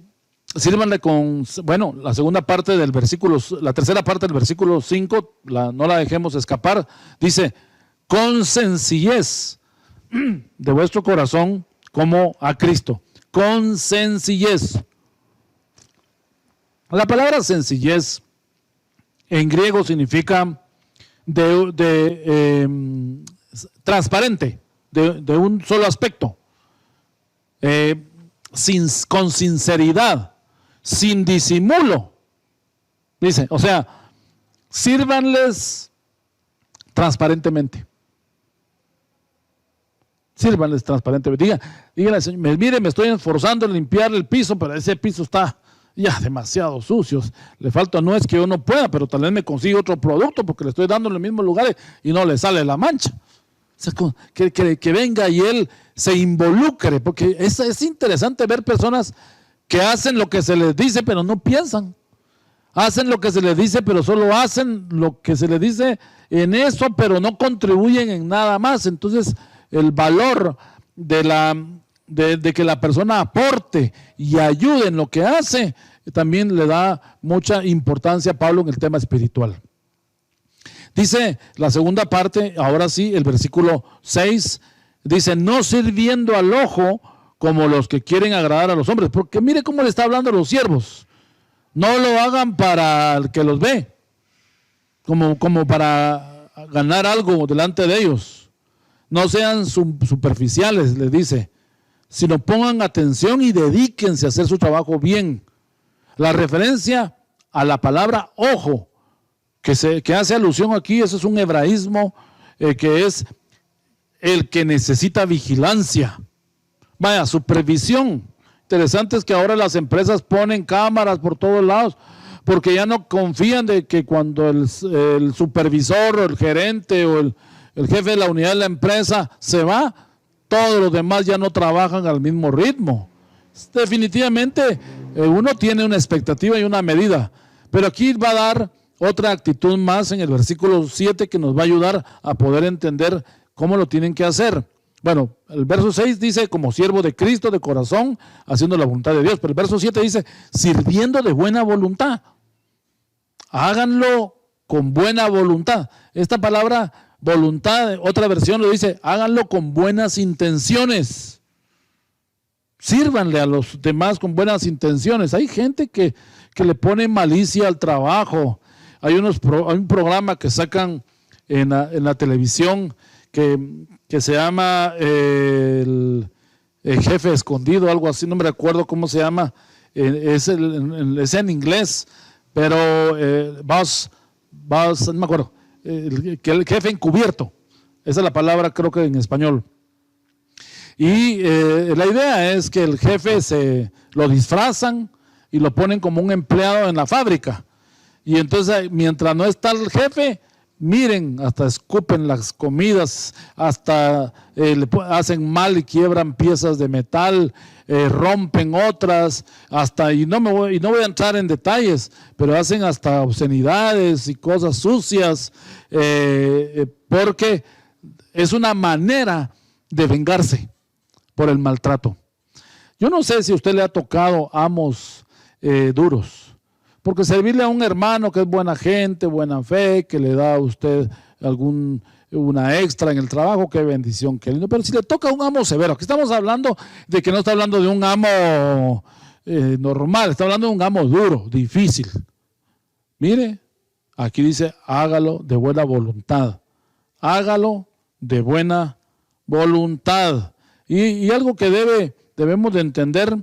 sírvanle con, bueno, la segunda parte del versículo, la tercera parte del versículo 5, no la dejemos escapar. Dice, con sencillez de vuestro corazón como a Cristo. Con sencillez. La palabra sencillez en griego significa transparente, de un solo aspecto, con sinceridad, sin disimulo. Dice, o sea, sírvanles transparentemente. Sírvanles transparentemente. Díganle, Señor, mire, me estoy esforzando en limpiar el piso, pero ese piso está ya demasiado sucio. Le falta, no es que yo no pueda, pero tal vez me consiga otro producto porque le estoy dando en los mismos lugares y no le sale la mancha. O sea, que venga y él se involucre, porque es interesante ver personas que hacen lo que se les dice, pero no piensan. Hacen lo que se les dice, pero solo hacen lo que se les dice en eso, pero no contribuyen en nada más. Entonces, el valor de que la persona aporte y ayude en lo que hace, también le da mucha importancia a Pablo en el tema espiritual. Dice la segunda parte, ahora sí, el versículo 6, dice, no sirviendo al ojo como los que quieren agradar a los hombres, porque mire cómo le está hablando a los siervos. No lo hagan para el que los ve, como para ganar algo delante de ellos. No sean superficiales, les dice, sino pongan atención y dedíquense a hacer su trabajo bien. La referencia a la palabra ojo, que hace alusión aquí, eso es un hebraísmo que es el que necesita vigilancia. Vaya, supervisión. Interesante es que ahora las empresas ponen cámaras por todos lados, porque ya no confían de que cuando el supervisor o el gerente o el jefe de la unidad de la empresa se va, todos los demás ya no trabajan al mismo ritmo. Definitivamente uno tiene una expectativa y una medida, pero aquí va a dar otra actitud más en el versículo 7 que nos va a ayudar a poder entender cómo lo tienen que hacer. Bueno, el verso 6 dice, como siervo de Cristo de corazón, haciendo la voluntad de Dios. Pero el verso 7 dice, sirviendo de buena voluntad. Háganlo con buena voluntad. Esta palabra voluntad, otra versión lo dice, háganlo con buenas intenciones. Sírvanle a los demás con buenas intenciones. Hay gente que le pone malicia al trabajo. Hay un programa que sacan en la televisión que se llama el Jefe Escondido, algo así, no me recuerdo cómo se llama, es en inglés, pero no me acuerdo, el jefe encubierto, esa es la palabra creo que en español. Y la idea es que el jefe lo disfrazan y lo ponen como un empleado en la fábrica. Y entonces, mientras no está el jefe, miren, hasta escupen las comidas, hasta le hacen mal y quiebran piezas de metal, rompen otras, y no voy a entrar en detalles, pero hacen hasta obscenidades y cosas sucias, porque es una manera de vengarse por el maltrato. Yo no sé si a usted le ha tocado amos duros. Porque servirle a un hermano que es buena gente, buena fe, que le da a usted una extra en el trabajo, qué bendición, qué lindo. Pero si le toca a un amo severo, aquí estamos hablando de que no está hablando de un amo normal, está hablando de un amo duro, difícil. Mire, aquí dice, hágalo de buena voluntad. Hágalo de buena voluntad. Y algo que debemos de entender,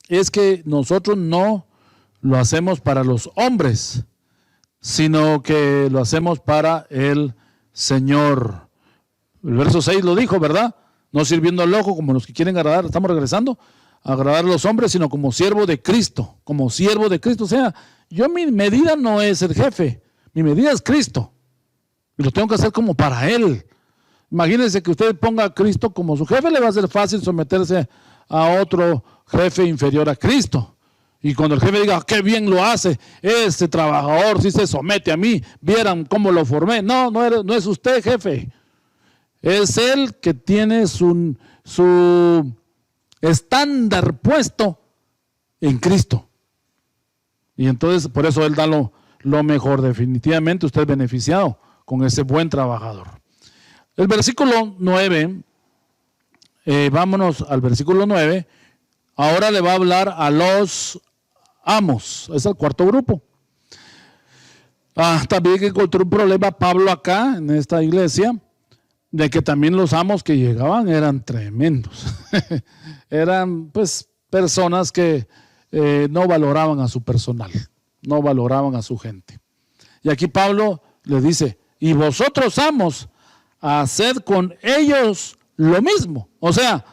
es que nosotros no lo hacemos para los hombres, sino que lo hacemos para el Señor. El verso 6 lo dijo, ¿verdad? No sirviendo al ojo como los que quieren agradar, estamos regresando, a agradar a los hombres, sino como siervo de Cristo, como siervo de Cristo. O sea, mi medida no es el jefe, mi medida es Cristo, y lo tengo que hacer como para Él. Imagínense que usted ponga a Cristo como su jefe, le va a ser fácil someterse a otro jefe inferior a Cristo. Y cuando el jefe diga, qué bien lo hace, este trabajador sí se somete a mí, vieran cómo lo formé. No es usted jefe. Es él que tiene su estándar puesto en Cristo. Y entonces por eso él da lo mejor. Definitivamente usted es beneficiado con ese buen trabajador. El versículo 9, vámonos al versículo 9. Ahora le va a hablar a los amos, es el cuarto grupo. También encontró un problema Pablo acá en esta iglesia, de que también los amos que llegaban eran tremendos. Eran pues personas que no valoraban a su personal, no valoraban a su gente. Y aquí Pablo le dice, y vosotros amos, haced con ellos lo mismo. O sea,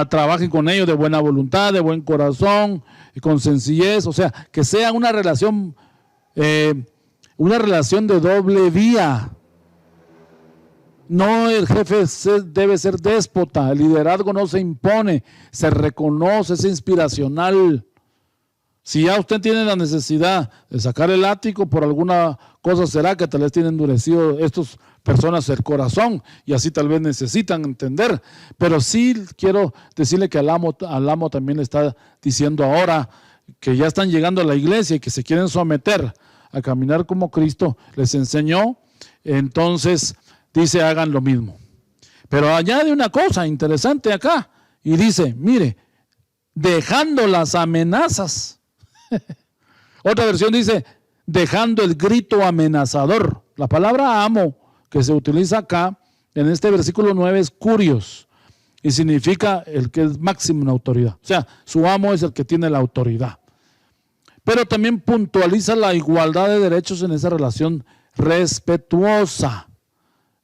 trabajen con ellos de buena voluntad, de buen corazón, y con sencillez, o sea, que sea una relación de doble vía. No, el jefe debe ser déspota, el liderazgo no se impone, se reconoce, es inspiracional. Si ya usted tiene la necesidad de sacar el látigo por alguna cosa, será que tal vez tienen endurecido estas personas el corazón y así tal vez necesitan entender. Pero sí quiero decirle que al amo también le está diciendo ahora que ya están llegando a la iglesia y que se quieren someter a caminar como Cristo les enseñó. Entonces dice, hagan lo mismo. Pero añade una cosa interesante acá y dice, mire, dejando las amenazas. Otra versión dice, dejando el grito amenazador. La palabra amo que se utiliza acá en este versículo 9 es kurios y significa el que es máximo en autoridad. O sea, su amo es el que tiene la autoridad. Pero también puntualiza la igualdad de derechos en esa relación respetuosa.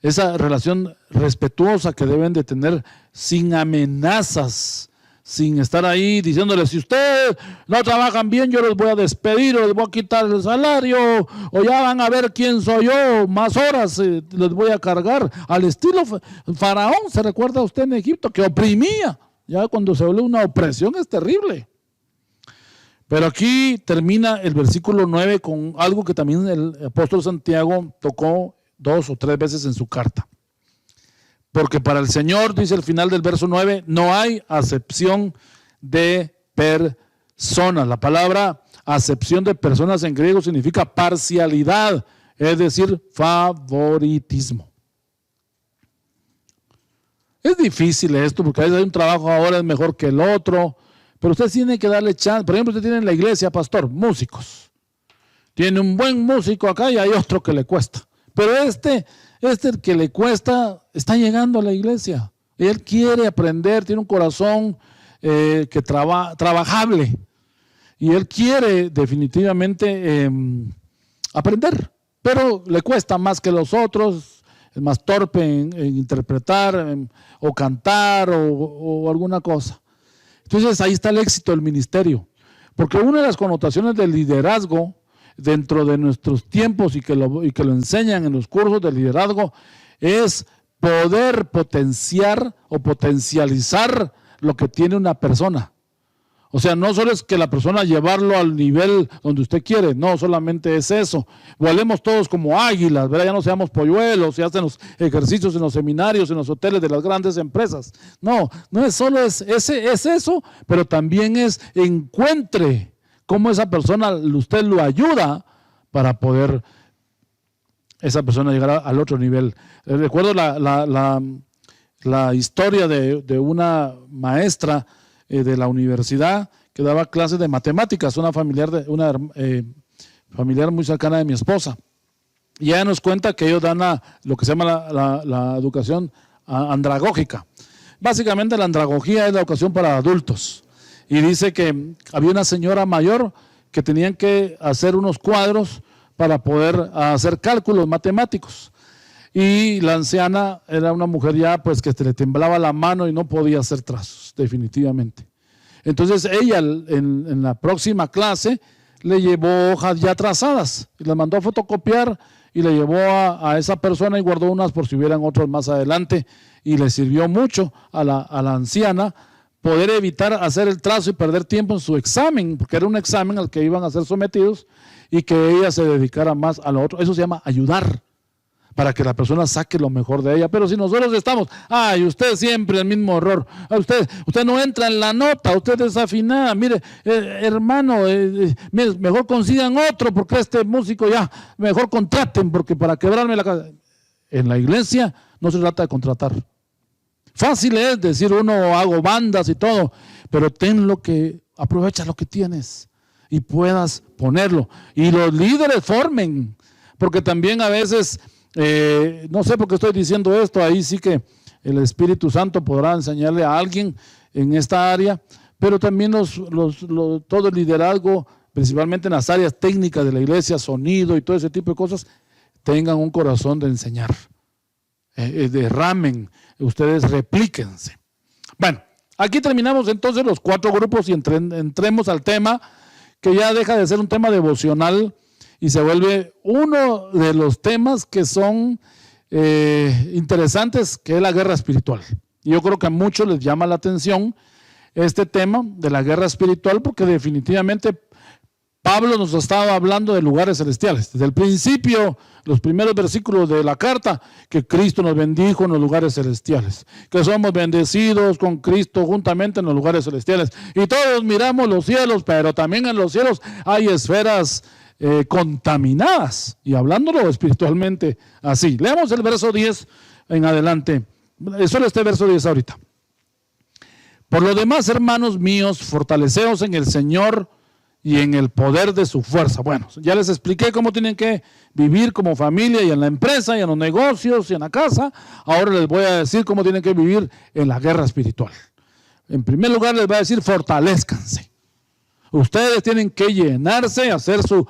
Esa relación respetuosa que deben de tener sin amenazas, sin estar ahí diciéndole, si ustedes no trabajan bien, yo los voy a despedir o les voy a quitar el salario, o ya van a ver quién soy yo, más horas les voy a cargar. Al estilo Faraón, ¿se recuerda usted en Egipto? Que oprimía. Ya cuando se vuelve una opresión es terrible. Pero aquí termina el versículo 9 con algo que también el apóstol Santiago tocó 2 o 3 veces en su carta. Porque para el Señor, dice el final del verso 9, no hay acepción de personas. La palabra acepción de personas en griego significa parcialidad, es decir, favoritismo. Es difícil esto porque a veces hay un trabajo ahora es mejor que el otro, pero usted tiene que darle chance. Por ejemplo, usted tiene en la iglesia, pastor, músicos. Tiene un buen músico acá y hay otro que le cuesta. Pero este que le cuesta está llegando a la iglesia. Él quiere aprender, tiene un corazón trabajable. Y él quiere definitivamente aprender, pero le cuesta más que los otros, es más torpe en interpretar o cantar o alguna cosa. Entonces ahí está el éxito del ministerio, porque una de las connotaciones del liderazgo dentro de nuestros tiempos y que lo enseñan en los cursos de liderazgo es poder potenciar o potencializar lo que tiene una persona. O sea, no solo es que la persona llevarlo al nivel donde usted quiere, no solamente es eso. Volemos todos como águilas, ¿verdad? Ya no seamos polluelos, ya hacen los ejercicios en los seminarios, en los hoteles de las grandes empresas. No es solo es eso, pero también es encuentre cómo esa persona, usted lo ayuda para poder esa persona llegar al otro nivel. Recuerdo la historia de una maestra de la universidad que daba clases de matemáticas, una familiar muy cercana de mi esposa. Y ella nos cuenta que ellos dan lo que se llama la educación andragógica. Básicamente la andragogía es la educación para adultos. Y dice que había una señora mayor que tenían que hacer unos cuadros para poder hacer cálculos matemáticos. Y la anciana era una mujer ya pues que le temblaba la mano y no podía hacer trazos, definitivamente. Entonces ella en la próxima clase le llevó hojas ya trazadas y las mandó a fotocopiar y le llevó a esa persona y guardó unas por si hubieran otras más adelante, y le sirvió mucho a la anciana poder evitar hacer el trazo y perder tiempo en su examen, porque era un examen al que iban a ser sometidos, y que ella se dedicara más a lo otro. Eso se llama ayudar, para que la persona saque lo mejor de ella. Pero si nosotros estamos, usted siempre el mismo error, usted no entra en la nota, usted es desafinada, mire, hermano, mire, mejor consigan otro, porque este músico ya, mejor contraten, porque para quebrarme la cabeza. En la iglesia no se trata de contratar. Fácil es decir uno, hago bandas y todo, pero aprovecha lo que tienes y puedas ponerlo. Y los líderes formen, porque también a veces, no sé por qué estoy diciendo esto, ahí sí que el Espíritu Santo podrá enseñarle a alguien en esta área, pero también todo el liderazgo, principalmente en las áreas técnicas de la iglesia, sonido y todo ese tipo de cosas, tengan un corazón de enseñar. Derramen, ustedes replíquense. Bueno, aquí terminamos entonces los 4 grupos y entremos al tema que ya deja de ser un tema devocional y se vuelve uno de los temas que son interesantes, que es la guerra espiritual. Y yo creo que a muchos les llama la atención este tema de la guerra espiritual, porque definitivamente Pablo nos estaba hablando de lugares celestiales. Desde el principio, los primeros versículos de la carta, que Cristo nos bendijo en los lugares celestiales, que somos bendecidos con Cristo juntamente en los lugares celestiales. Y todos miramos los cielos, pero también en los cielos hay esferas contaminadas. Y hablándolo espiritualmente así. Leamos el verso 10 en adelante. Solo este verso 10 ahorita. Por lo demás, hermanos míos, fortaleceos en el Señor y en el poder de su fuerza. Bueno, ya les expliqué cómo tienen que vivir como familia y en la empresa y en los negocios y en la casa. Ahora les voy a decir cómo tienen que vivir en la guerra espiritual. En primer lugar les voy a decir, fortalézcanse. Ustedes tienen que llenarse, hacer su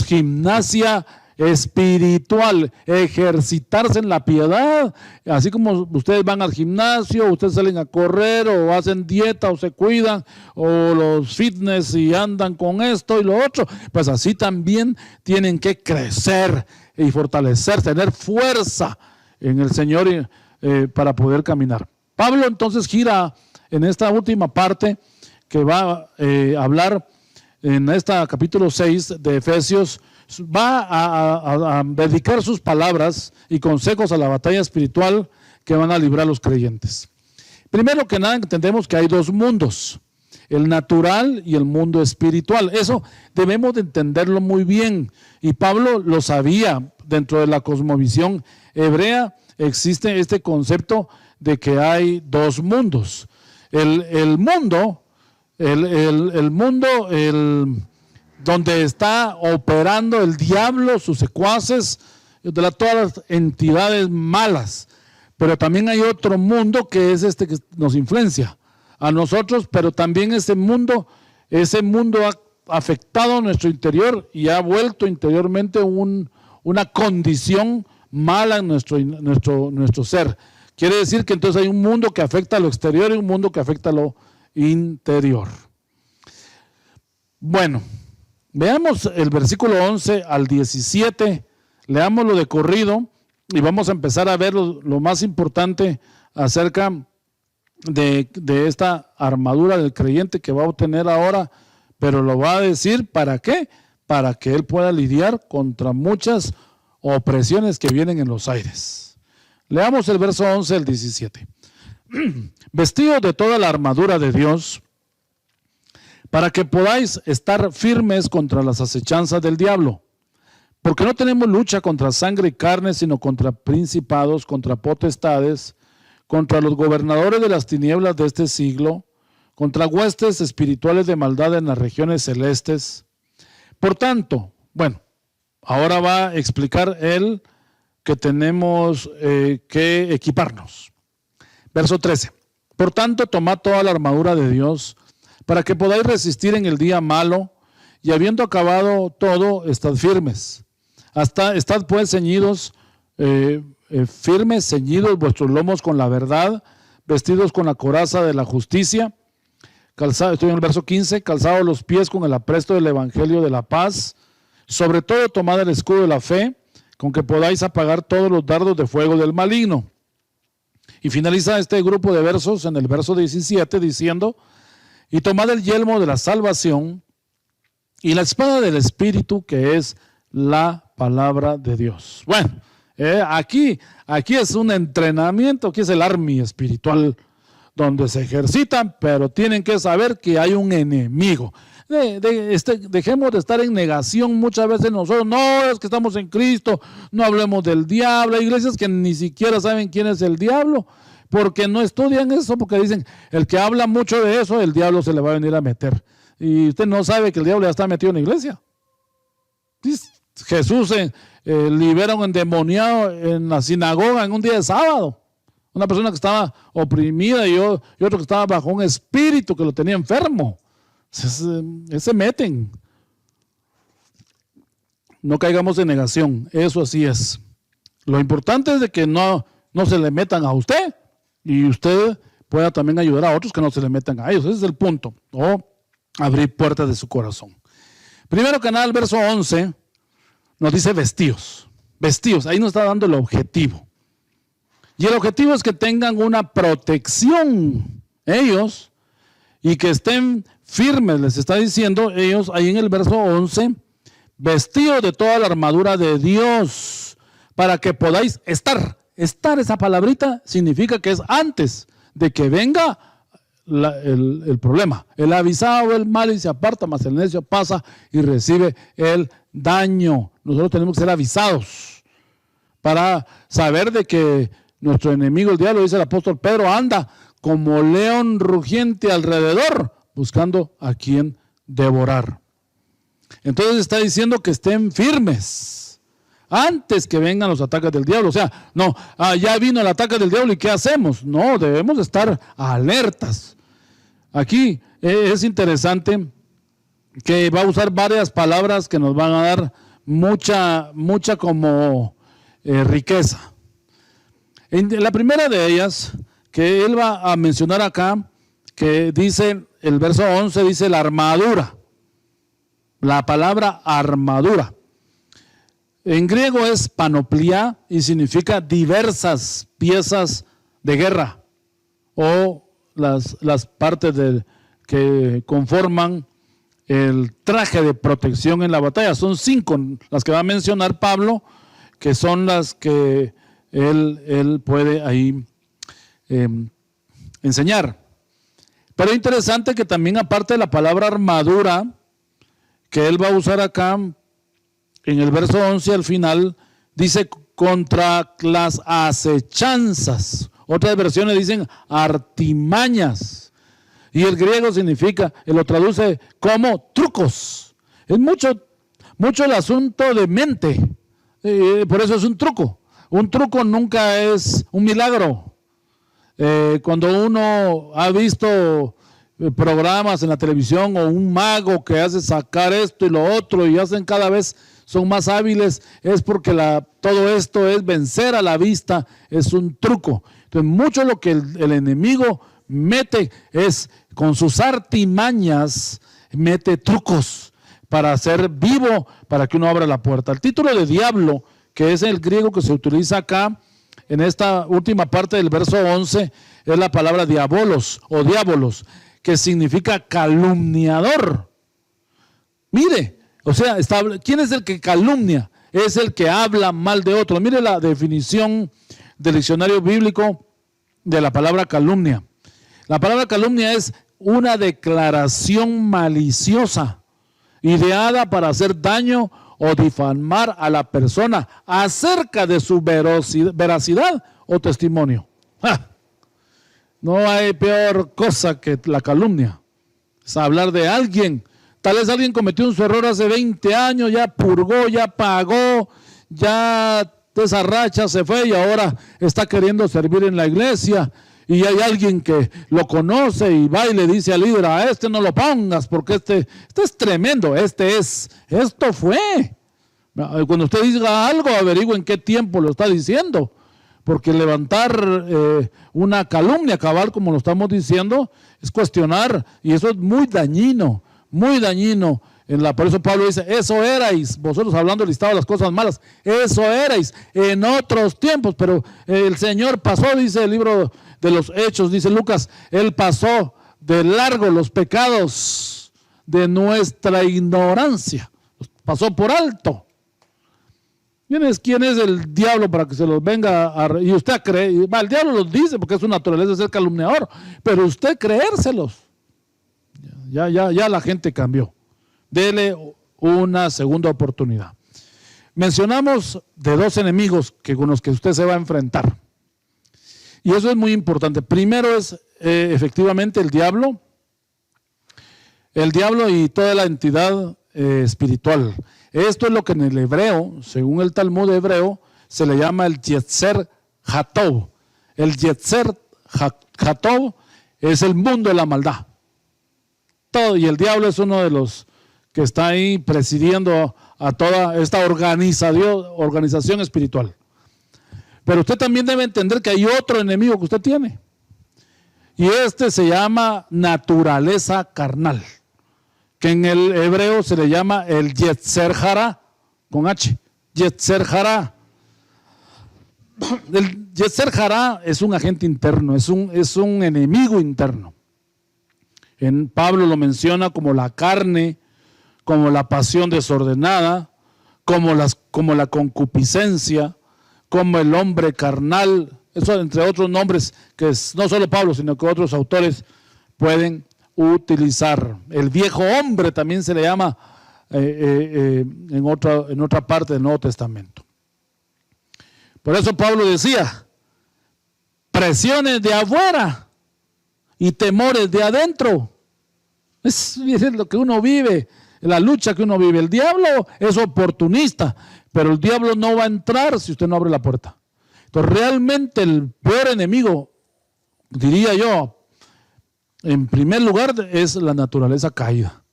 gimnasia espiritual, ejercitarse en la piedad, así como ustedes van al gimnasio, ustedes salen a correr o hacen dieta o se cuidan o los fitness y andan con esto y lo otro, pues así también tienen que crecer y fortalecer, tener fuerza en el Señor para poder caminar. Pablo entonces gira en esta última parte que va a hablar en este capítulo 6 de Efesios. Va a dedicar sus palabras y consejos a la batalla espiritual que van a librar los creyentes. Primero que nada, entendemos que hay 2 mundos. el natural y el mundo espiritual. Eso debemos de entenderlo muy bien. Y Pablo lo sabía. Dentro de la cosmovisión hebrea existe este concepto de que hay dos mundos. El mundo donde está operando el diablo, sus secuaces, todas las entidades malas. Pero también hay otro mundo que es este que nos influencia a nosotros, pero también ese mundo ha afectado nuestro interior y ha vuelto interiormente una condición mala en nuestro ser. Quiere decir que entonces hay un mundo que afecta a lo exterior y un mundo que afecta a lo interior. Bueno, veamos el versículo 11 al 17, leámoslo de corrido y vamos a empezar a ver lo más importante acerca de esta armadura del creyente que va a obtener ahora, pero lo va a decir ¿para qué? Para que él pueda lidiar contra muchas opresiones que vienen en los aires. Leamos el verso 11 al 17. Vestidos de toda la armadura de Dios, para que podáis estar firmes contra las acechanzas del diablo. Porque no tenemos lucha contra sangre y carne, sino contra principados, contra potestades, contra los gobernadores de las tinieblas de este siglo, contra huestes espirituales de maldad en las regiones celestes. Por tanto, bueno, ahora va a explicar él que tenemos que equiparnos. Verso 13. Por tanto, tomad toda la armadura de Dios, para que podáis resistir en el día malo, y habiendo acabado todo, estad firmes. Estad pues ceñidos, firmes, ceñidos vuestros lomos con la verdad, vestidos con la coraza de la justicia, estoy en el verso 15, calzados los pies con el apresto del evangelio de la paz, sobre todo tomad el escudo de la fe, con que podáis apagar todos los dardos de fuego del maligno. Y finaliza este grupo de versos en el verso 17 diciendo, y tomad el yelmo de la salvación y la espada del Espíritu, que es la palabra de Dios. Bueno, aquí es un entrenamiento, aquí es el army espiritual, donde se ejercitan, pero tienen que saber que hay un enemigo. Dejemos de estar en negación muchas veces nosotros. No, es que estamos en Cristo, no hablemos del diablo. Hay iglesias que ni siquiera saben quién es el diablo, porque no estudian eso, porque dicen, el que habla mucho de eso, el diablo se le va a venir a meter. Y usted no sabe que el diablo ya está metido en la iglesia. Jesús libera a un endemoniado en la sinagoga en un día de sábado. Una persona que estaba oprimida y otro que estaba bajo un espíritu que lo tenía enfermo. Se meten. No caigamos en negación, eso así es. Lo importante es de que no se le metan a usted y usted pueda también ayudar a otros que no se le metan a ellos. Ese es el punto. O abrir puertas de su corazón. Primero que nada, el verso 11 nos dice vestidos. Vestidos, ahí nos está dando el objetivo. Y el objetivo es que tengan una protección ellos y que estén firmes, les está diciendo ellos ahí en el verso 11, vestidos de toda la armadura de Dios, para que podáis estar. Estar, esa palabrita significa que es antes de que venga el problema. El avisado el mal y se aparta, mas el necio pasa y recibe el daño. Nosotros tenemos que ser avisados para saber de que nuestro enemigo, el diablo, dice el apóstol Pedro, anda como león rugiente alrededor, buscando a quien devorar. Entonces está diciendo que estén firmes antes que vengan los ataques del diablo. O sea, no, ya vino el ataque del diablo y ¿qué hacemos? No, debemos estar alertas. Aquí es interesante que va a usar varias palabras que nos van a dar mucha como riqueza. La primera de ellas, que él va a mencionar acá, que dice, el verso 11 dice la armadura. La palabra armadura. En griego es panoplia y significa diversas piezas de guerra o las partes que conforman el traje de protección en la batalla. Son 5 las que va a mencionar Pablo, que son las que él puede ahí enseñar. Pero es interesante que también, aparte de la palabra armadura, que él va a usar acá, en el verso 11 al final, dice contra las acechanzas. Otras versiones dicen artimañas. Y el griego significa, él lo traduce como trucos. Es mucho el asunto de mente. Por eso es un truco. Un truco nunca es un milagro. Cuando uno ha visto programas en la televisión o un mago que hace sacar esto y lo otro y hacen cada vez son más hábiles, es porque todo esto es vencer a la vista, es un truco. Entonces mucho lo que el enemigo mete es con sus artimañas, mete trucos para hacer vivo, para que uno abra la puerta. El título de diablo, que es el griego que se utiliza acá, en esta última parte del verso 11, es la palabra diabolos o diabolos, que significa calumniador. Mire, o sea, ¿quién es el que calumnia? Es el que habla mal de otro. Mire la definición del diccionario bíblico de la palabra calumnia. La palabra calumnia es una declaración maliciosa, ideada para hacer daño o difamar a la persona acerca de su veracidad o testimonio. ¡Ja! No hay peor cosa que la calumnia. Es hablar de alguien. Tal vez alguien cometió un error hace 20 años, ya purgó, ya pagó, ya esa racha se fue y ahora está queriendo servir en la iglesia. Y hay alguien que lo conoce y va y le dice al líder, a este no lo pongas porque este es tremendo, esto fue. Cuando usted diga algo, averigüe en qué tiempo lo está diciendo. Porque levantar una calumnia cabal, como lo estamos diciendo, es cuestionar, y eso es muy dañino, muy dañino. Por eso Pablo dice, eso erais, vosotros hablando del listado de las cosas malas, eso erais en otros tiempos, pero el Señor pasó, dice el libro de los Hechos, dice Lucas, Él pasó de largo los pecados de nuestra ignorancia, los pasó por alto. ¿Quién es el diablo para que se los venga y usted cree? El diablo los dice porque es su naturaleza ser calumniador, pero usted creérselos. Ya la gente cambió. Dele una segunda oportunidad. Mencionamos de dos enemigos con los que usted se va a enfrentar. Y eso es muy importante. Primero es efectivamente el diablo y toda la entidad espiritual. Esto es lo que en el hebreo, según el Talmud hebreo, se le llama el Yetzer Hatov. El Yetzer Hatov es el mundo de la maldad. Todo, y el diablo es uno de los que está ahí presidiendo a toda esta organización espiritual. Pero usted también debe entender que hay otro enemigo que usted tiene. Y este se llama naturaleza carnal, que en el hebreo se le llama el Yetzer Hara, con H, Yetzer Hara. El Yetzer Hara es un agente interno, es un enemigo interno. Pablo lo menciona como la carne, como la pasión desordenada, como la concupiscencia, como el hombre carnal. Eso entre otros nombres que no solo Pablo, sino que otros autores pueden utilizar. El viejo hombre también se le llama en otra parte del Nuevo Testamento. Por eso Pablo decía, presiones de afuera y temores de adentro. Es lo que uno vive, la lucha que uno vive. El diablo es oportunista, pero el diablo no va a entrar si usted no abre la puerta. Entonces realmente el peor enemigo, diría yo, en primer lugar es la naturaleza caída.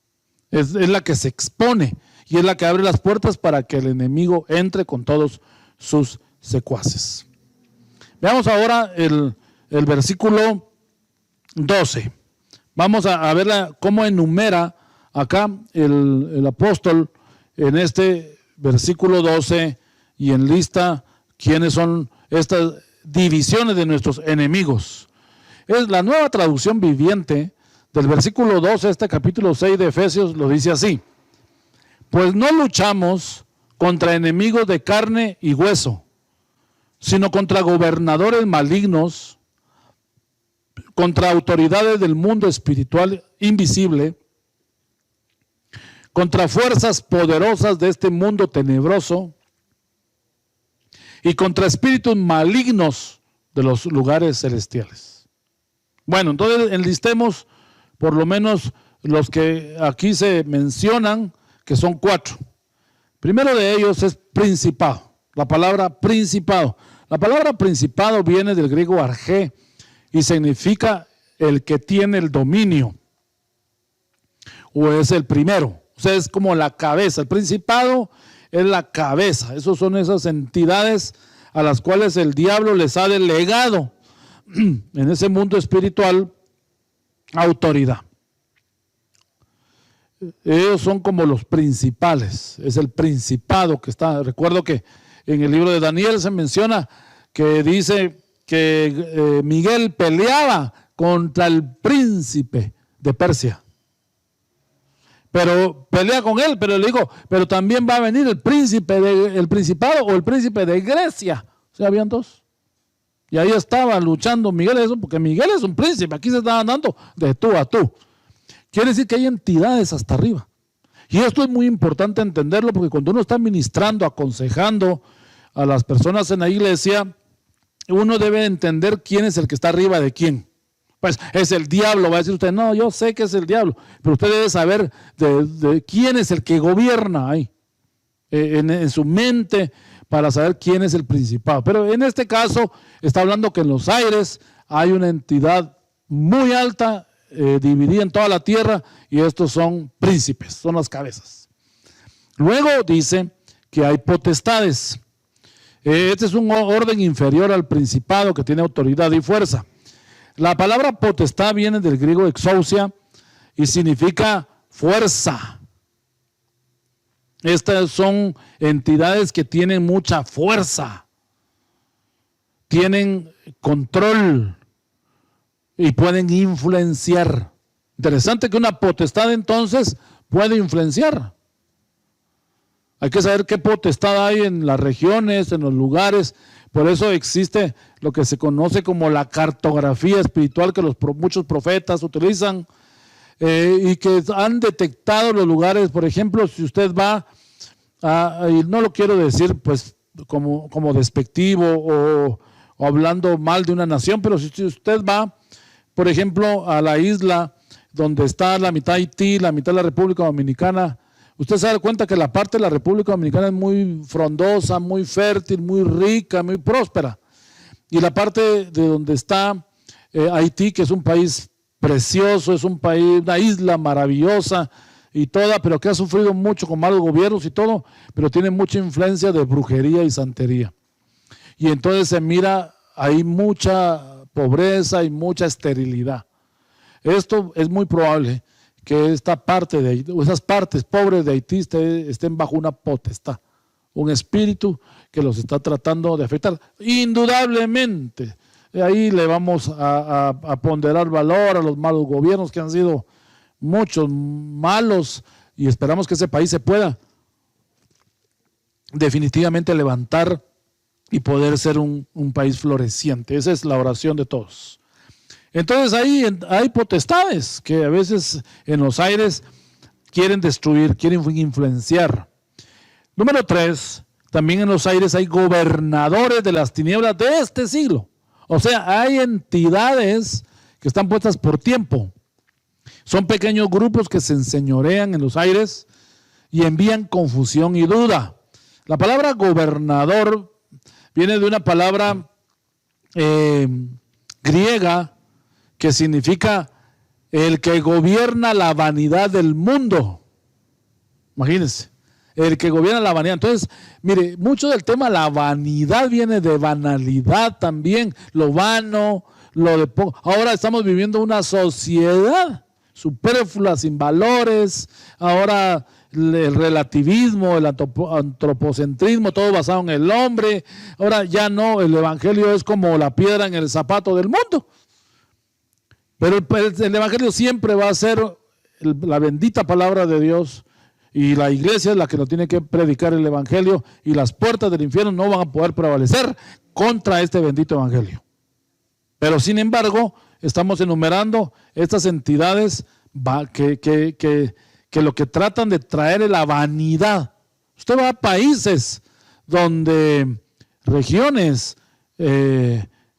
Es la que se expone y es la que abre las puertas para que el enemigo entre con todos sus secuaces. Veamos ahora el versículo 12. Vamos a ver cómo enumera acá el apóstol en este versículo 12 y enlista quiénes son estas divisiones de nuestros enemigos. Es la Nueva Traducción Viviente del versículo 12, este capítulo 6 de Efesios, lo dice así: pues no luchamos contra enemigos de carne y hueso, sino contra gobernadores malignos, contra autoridades del mundo espiritual invisible, contra fuerzas poderosas de este mundo tenebroso y contra espíritus malignos de los lugares celestiales. Bueno, entonces enlistemos por lo menos los que aquí se mencionan, que son 4. Primero de ellos es principado, la palabra principado. La palabra principado viene del griego argé y significa el que tiene el dominio, o es el primero, o sea, es como la cabeza. El principado es la cabeza. Esos son esas entidades a las cuales el diablo les ha delegado en ese mundo espiritual autoridad. Ellos son como los principales, es el principado que está. Recuerdo que en el libro de Daniel se menciona que dice que Miguel peleaba contra el príncipe de Persia. Pero pelea con él, pero le digo, pero también va a venir el principado o el príncipe de Grecia. O sea, habían 2. Y ahí estaba luchando Miguel, eso porque Miguel es un príncipe, aquí se estaban dando de tú a tú. Quiere decir que hay entidades hasta arriba. Y esto es muy importante entenderlo, porque cuando uno está ministrando, aconsejando a las personas en la iglesia, uno debe entender quién es el que está arriba de quién. Pues es el diablo, va a decir usted, no, yo sé que es el diablo, pero usted debe saber de quién es el que gobierna ahí, en su mente, para saber quién es el principado. Pero en este caso está hablando que en los aires hay una entidad muy alta, dividida en toda la tierra, y estos son príncipes, son las cabezas. Luego dice que hay potestades. Este es un orden inferior al principado que tiene autoridad y fuerza. La palabra potestad viene del griego exousia y significa fuerza. Estas son entidades que tienen mucha fuerza, tienen control y pueden influenciar. Interesante que una potestad entonces puede influenciar. Hay que saber qué potestad hay en las regiones, en los lugares. Por eso existe lo que se conoce como la cartografía espiritual que muchos profetas utilizan y que han detectado los lugares. Por ejemplo, si usted va y no lo quiero decir pues como despectivo o hablando mal de una nación, pero si usted va, por ejemplo, a la isla donde está la mitad Haití, la mitad de la República Dominicana, usted se da cuenta que la parte de la República Dominicana es muy frondosa, muy fértil, muy rica, muy próspera. Y la parte de donde está Haití, que es un país precioso, es un país, una isla maravillosa y toda, pero que ha sufrido mucho con malos gobiernos y todo, pero tiene mucha influencia de brujería y santería. Y entonces se mira, hay mucha pobreza y mucha esterilidad. Esto es muy probable que esta parte de Haití, o esas partes pobres de Haití estén bajo una potestad, un espíritu que los está tratando de afectar. Indudablemente, ahí le vamos a ponderar valor a los malos gobiernos, que han sido muchos malos, y esperamos que ese país se pueda definitivamente levantar y poder ser un país floreciente. Esa es la oración de todos. Entonces ahí hay potestades que a veces en los aires quieren destruir, quieren influenciar. Número 3, también en los aires hay gobernadores de las tinieblas de este siglo. O sea, hay entidades que están puestas por tiempo. Son pequeños grupos que se enseñorean en los aires y envían confusión y duda. La palabra gobernador viene de una palabra griega que significa el que gobierna la vanidad del mundo. Imagínense, el que gobierna la vanidad. Entonces, mire, mucho del tema, la vanidad viene de banalidad también, lo vano, lo de poco. Ahora estamos viviendo una sociedad superflua, sin valores. Ahora el relativismo, el antropocentrismo, todo basado en el hombre. Ahora ya no, el evangelio es como la piedra en el zapato del mundo. Pero el evangelio siempre va a ser la bendita palabra de Dios, y la iglesia es la que lo tiene que predicar el evangelio, y las puertas del infierno no van a poder prevalecer contra este bendito evangelio. Pero sin embargo, estamos enumerando estas entidades que lo que tratan de traer es la vanidad. Usted va a países donde regiones,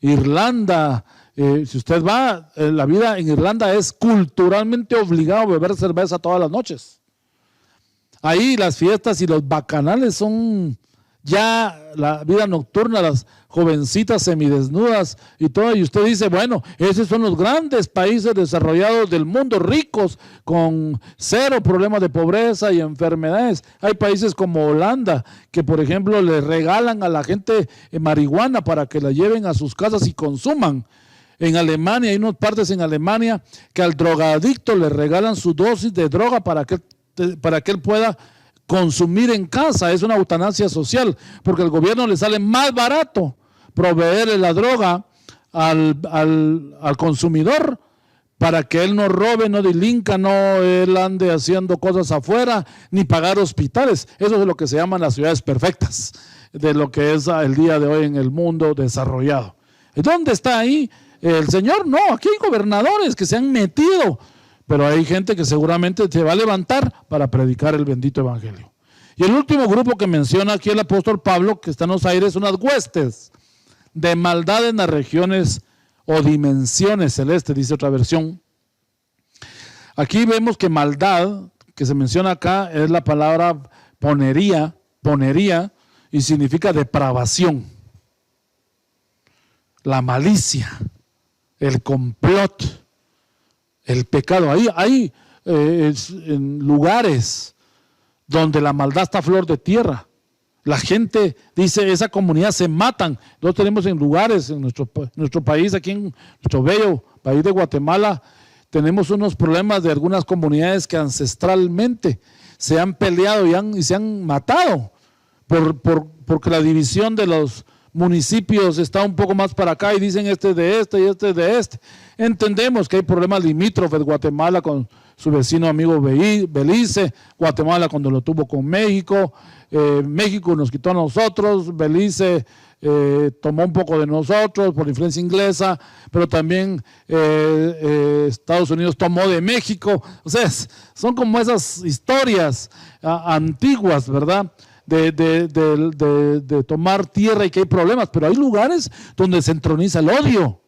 Irlanda, si usted va, la vida en Irlanda es culturalmente obligado a beber cerveza todas las noches. Ahí las fiestas y los bacanales son ya la vida nocturna, las jovencitas semidesnudas y todo, y usted dice, bueno, esos son los grandes países desarrollados del mundo, ricos, con cero problemas de pobreza y enfermedades. Hay países como Holanda, que por ejemplo le regalan a la gente marihuana para que la lleven a sus casas y consuman. En Alemania, hay unas partes en Alemania que al drogadicto le regalan su dosis de droga para que él pueda consumir en casa. Es una eutanasia social, porque al gobierno le sale más barato proveerle la droga al consumidor para que él no robe, no delinca, no él ande haciendo cosas afuera, ni pagar hospitales. Eso es lo que se llaman las ciudades perfectas, de lo que es el día de hoy en el mundo desarrollado. ¿Dónde está ahí el Señor? No, aquí hay gobernadores que se han metido, pero hay gente que seguramente se va a levantar para predicar el bendito evangelio. Y el último grupo que menciona aquí el apóstol Pablo, que está en los aires, unas huestes de maldad en las regiones o dimensiones celestes, dice otra versión. Aquí vemos que maldad, que se menciona acá, es la palabra ponería, y significa depravación, la malicia, el complot, el pecado. Ahí hay en lugares donde la maldad está a flor de tierra. La gente dice, esa comunidad se matan. Nosotros tenemos en lugares, en nuestro país, aquí en nuestro bello país de Guatemala, tenemos unos problemas de algunas comunidades que ancestralmente se han peleado y se han matado porque la división de los municipios está un poco más para acá y dicen este de este y este de este. Entendemos que hay problemas limítrofes, Guatemala con su vecino amigo Belice, Guatemala cuando lo tuvo con México, México nos quitó a nosotros, Belice tomó un poco de nosotros por influencia inglesa, pero también Estados Unidos tomó de México. O sea, son como esas historias antiguas, ¿verdad? De tomar tierra y que hay problemas, pero hay lugares donde se entroniza el odio.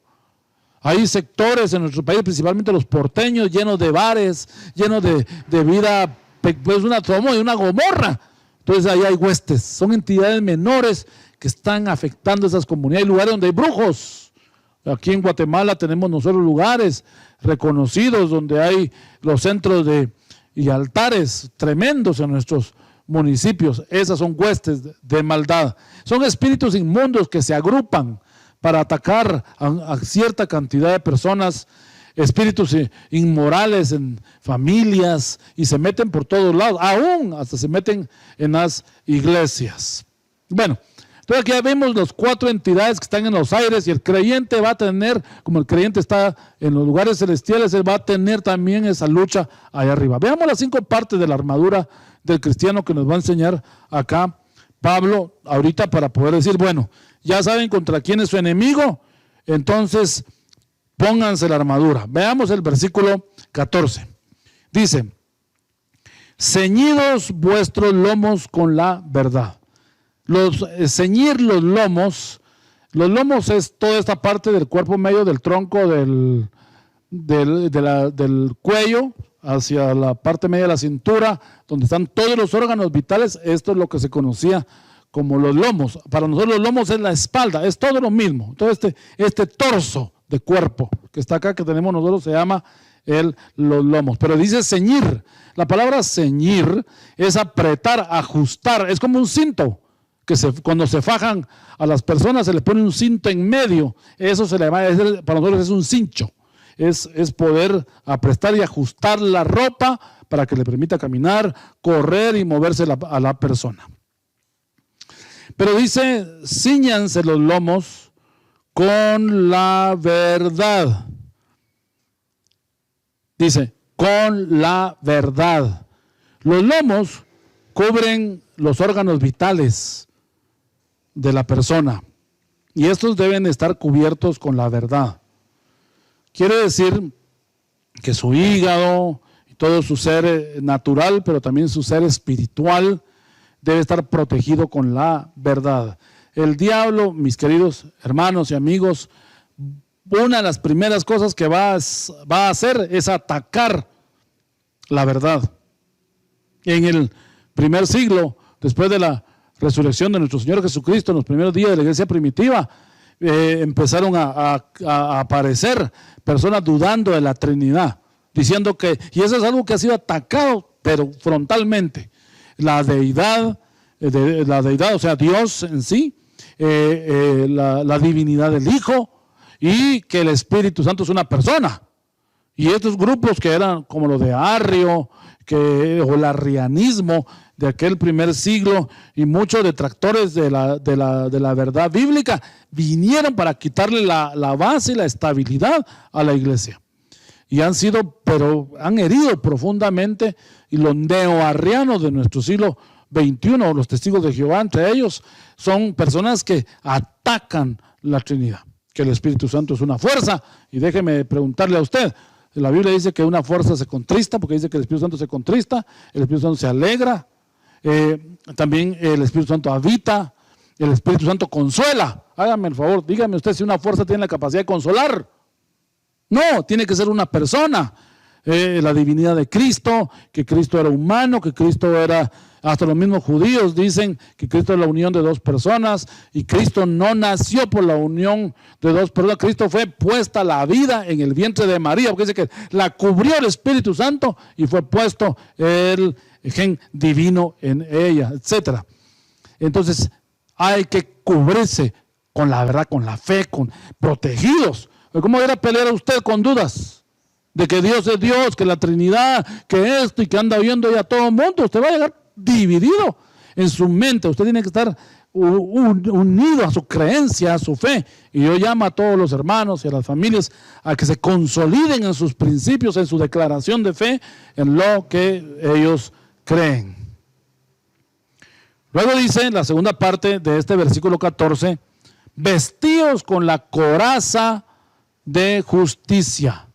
Hay sectores en nuestro país, principalmente los porteños, llenos de bares, llenos de vida, pues una Sodoma y una Gomorra. Entonces ahí hay huestes, son entidades menores que están afectando esas comunidades. Hay lugares donde hay brujos. Aquí en Guatemala tenemos nosotros lugares reconocidos donde hay los centros y altares tremendos en nuestros municipios. Esas son huestes de maldad. Son espíritus inmundos que se agrupan para atacar a cierta cantidad de personas, espíritus inmorales en familias, y se meten por todos lados, aún hasta se meten en las iglesias. Bueno, entonces aquí ya vemos las 4 entidades que están en los aires, y el creyente va a tener, como el creyente está en los lugares celestiales, él va a tener también esa lucha allá arriba. Veamos las 5 partes de la armadura del cristiano que nos va a enseñar acá Pablo ahorita, para poder decir, bueno, ya saben contra quién es su enemigo, entonces pónganse la armadura. Veamos el versículo 14. Dice, ceñidos vuestros lomos con la verdad. Ceñir los lomos es toda esta parte del cuerpo medio del tronco del cuello hacia la parte media de la cintura, donde están todos los órganos vitales. Esto es lo que se conocía como los lomos. Para nosotros los lomos es la espalda, es todo lo mismo. Todo este torso de cuerpo que está acá, que tenemos nosotros, se llama los lomos. Pero dice ceñir. La palabra ceñir es apretar, ajustar. Es como un cinto, que cuando se fajan a las personas se les pone un cinto en medio. Eso se le llama, para nosotros es un cincho. Es poder aprestar y ajustar la ropa para que le permita caminar, correr y moverse a la persona. Pero dice, cíñanse los lomos con la verdad. Dice, con la verdad. Los lomos cubren los órganos vitales de la persona, y estos deben estar cubiertos con la verdad. Quiere decir que su hígado y todo su ser natural, pero también su ser espiritual, debe estar protegido con la verdad. El diablo, mis queridos hermanos y amigos, una de las primeras cosas que va a hacer es atacar la verdad. En el primer siglo, después de la resurrección de nuestro Señor Jesucristo, en los primeros días de la iglesia primitiva, empezaron a aparecer personas dudando de la Trinidad, diciendo que, y eso es algo que ha sido atacado, pero frontalmente, la deidad, o sea, Dios en sí, la divinidad del Hijo, y que el Espíritu Santo es una persona. Y estos grupos que eran como los de Arrio, o el arrianismo de aquel primer siglo, y muchos detractores de la verdad bíblica, vinieron para quitarle la base y la estabilidad a la iglesia. Y han herido profundamente, y los neoarrianos de nuestro siglo XXI, los testigos de Jehová, entre ellos, son personas que atacan la Trinidad, que el Espíritu Santo es una fuerza. Y déjeme preguntarle a usted, la Biblia dice que una fuerza se contrista, porque dice que el Espíritu Santo se contrista, el Espíritu Santo se alegra, también el Espíritu Santo habita, el Espíritu Santo consuela. Hágame el favor, dígame usted si una fuerza tiene la capacidad de consolar. No, tiene que ser una persona. La divinidad de Cristo, que Cristo era humano, que Cristo era, hasta los mismos judíos dicen que Cristo es la unión de dos personas, y Cristo no nació por la unión de dos personas. Cristo fue puesta la vida en el vientre de María, porque dice que la cubrió el Espíritu Santo y fue puesto el gen divino en ella, etc. Entonces hay que cubrirse con la verdad, con la fe, con protegidos. ¿Cómo ir a pelear a usted con dudas de que Dios es Dios, que la Trinidad, que esto, y que anda oyendo ya a todo el mundo? Usted va a llegar dividido en su mente. Usted tiene que estar unido a su creencia, a su fe. Y yo llamo a todos los hermanos y a las familias a que se consoliden en sus principios, en su declaración de fe, en lo que ellos creen. Luego dice en la segunda parte de este versículo 14, vestidos con la coraza de justicia.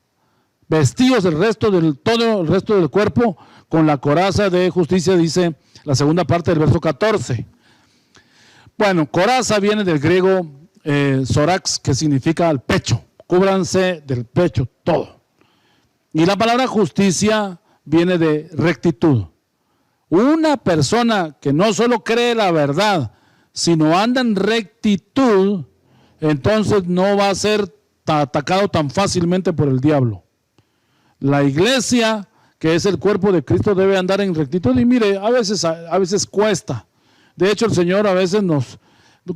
Vestidos todo el resto del cuerpo con la coraza de justicia, dice la segunda parte del verso 14. Bueno, coraza viene del griego sorax, que significa el pecho. Cúbranse del pecho todo. Y la palabra justicia viene de rectitud. Una persona que no solo cree la verdad, sino anda en rectitud, entonces no va a ser atacado tan fácilmente por el diablo. La iglesia, que es el cuerpo de Cristo, debe andar en rectitud. Y mire, a veces cuesta. De hecho, el Señor a veces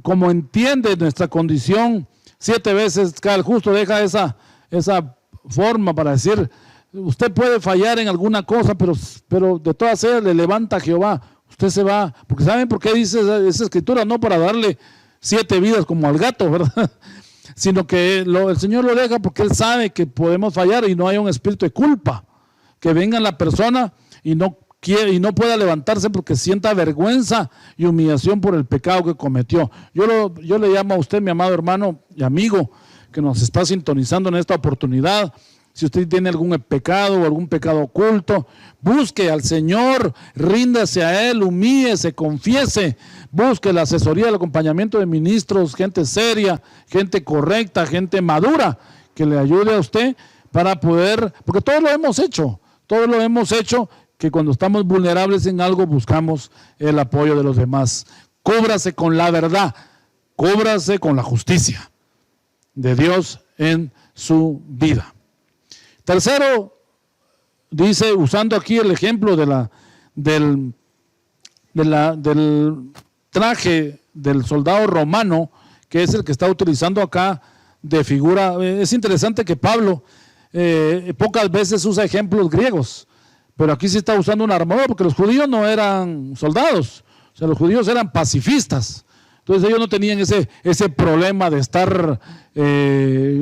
como entiende nuestra condición, 7 veces cada justo deja esa forma para decir, usted puede fallar en alguna cosa, pero de todas ellas le levanta a Jehová. Usted se va, porque ¿saben por qué dice esa escritura? No para darle 7 vidas como al gato, ¿verdad? Sino que el Señor lo deja porque Él sabe que podemos fallar y no hay un espíritu de culpa. Que venga la persona y no pueda levantarse porque sienta vergüenza y humillación por el pecado que cometió. Yo le llamo a usted, mi amado hermano y amigo, que nos está sintonizando en esta oportunidad. Si usted tiene algún pecado o algún pecado oculto, busque al Señor, ríndase a Él, humíllese, confiese, busque la asesoría, el acompañamiento de ministros, gente seria, gente correcta, gente madura, que le ayude a usted para poder, porque todos lo hemos hecho, que cuando estamos vulnerables en algo buscamos el apoyo de los demás. Cúbrase con la verdad, cúbrase con la justicia de Dios en su vida. Tercero, dice, usando aquí el ejemplo del traje del soldado romano, que es el que está utilizando acá de figura. Es interesante que Pablo pocas veces usa ejemplos griegos, pero aquí sí está usando una armadura, porque los judíos no eran soldados, o sea, los judíos eran pacifistas. Entonces ellos no tenían ese problema de estar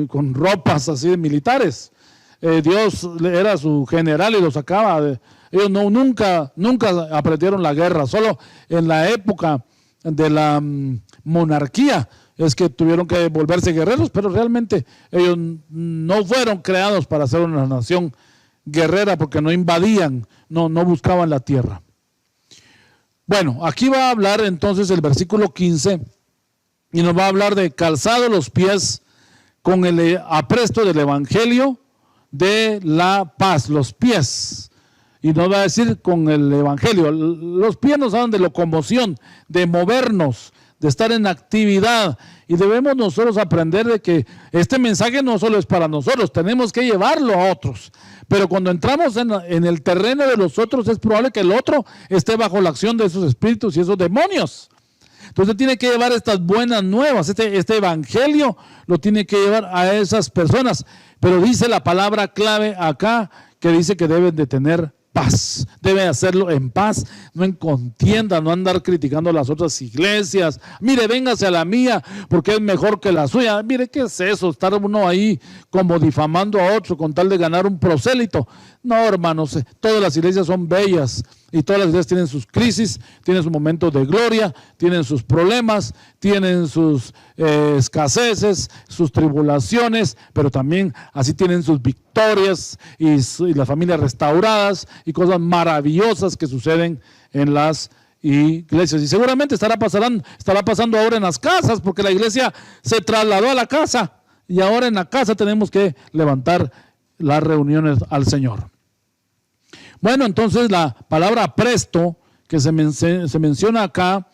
con ropas así de militares. Dios era su general y los sacaba. Ellos nunca aprendieron la guerra, solo en la época de la monarquía es que tuvieron que volverse guerreros, pero realmente ellos no fueron creados para ser una nación guerrera porque no invadían, no buscaban la tierra. Bueno, aquí va a hablar entonces el versículo 15 y nos va a hablar de calzado los pies con el apresto del evangelio de la paz, los pies. Y nos va a decir con el evangelio, los pies nos hablan de locomoción, de movernos, de estar en actividad, y debemos nosotros aprender de que este mensaje no solo es para nosotros, tenemos que llevarlo a otros, pero cuando entramos en el terreno de los otros es probable que el otro esté bajo la acción de esos espíritus y esos demonios. Entonces tiene que llevar estas buenas nuevas, este evangelio lo tiene que llevar a esas personas, pero dice la palabra clave acá que dice que deben de tener paz, debe hacerlo en paz, no en contienda, no andar criticando a las otras iglesias. Mire, véngase a la mía porque es mejor que la suya. Mire, ¿qué es eso? Estar uno ahí como difamando a otro con tal de ganar un prosélito. No, hermanos, todas las iglesias son bellas y todas las iglesias tienen sus crisis, tienen sus momentos de gloria, tienen sus problemas, tienen sus escaseces, sus tribulaciones, pero también así tienen sus victorias y las familias restauradas y cosas maravillosas que suceden en las iglesias. Y seguramente estará pasando ahora en las casas, porque la iglesia se trasladó a la casa y ahora en la casa tenemos que levantar las reuniones al Señor. Bueno, entonces la palabra presto que se menciona acá,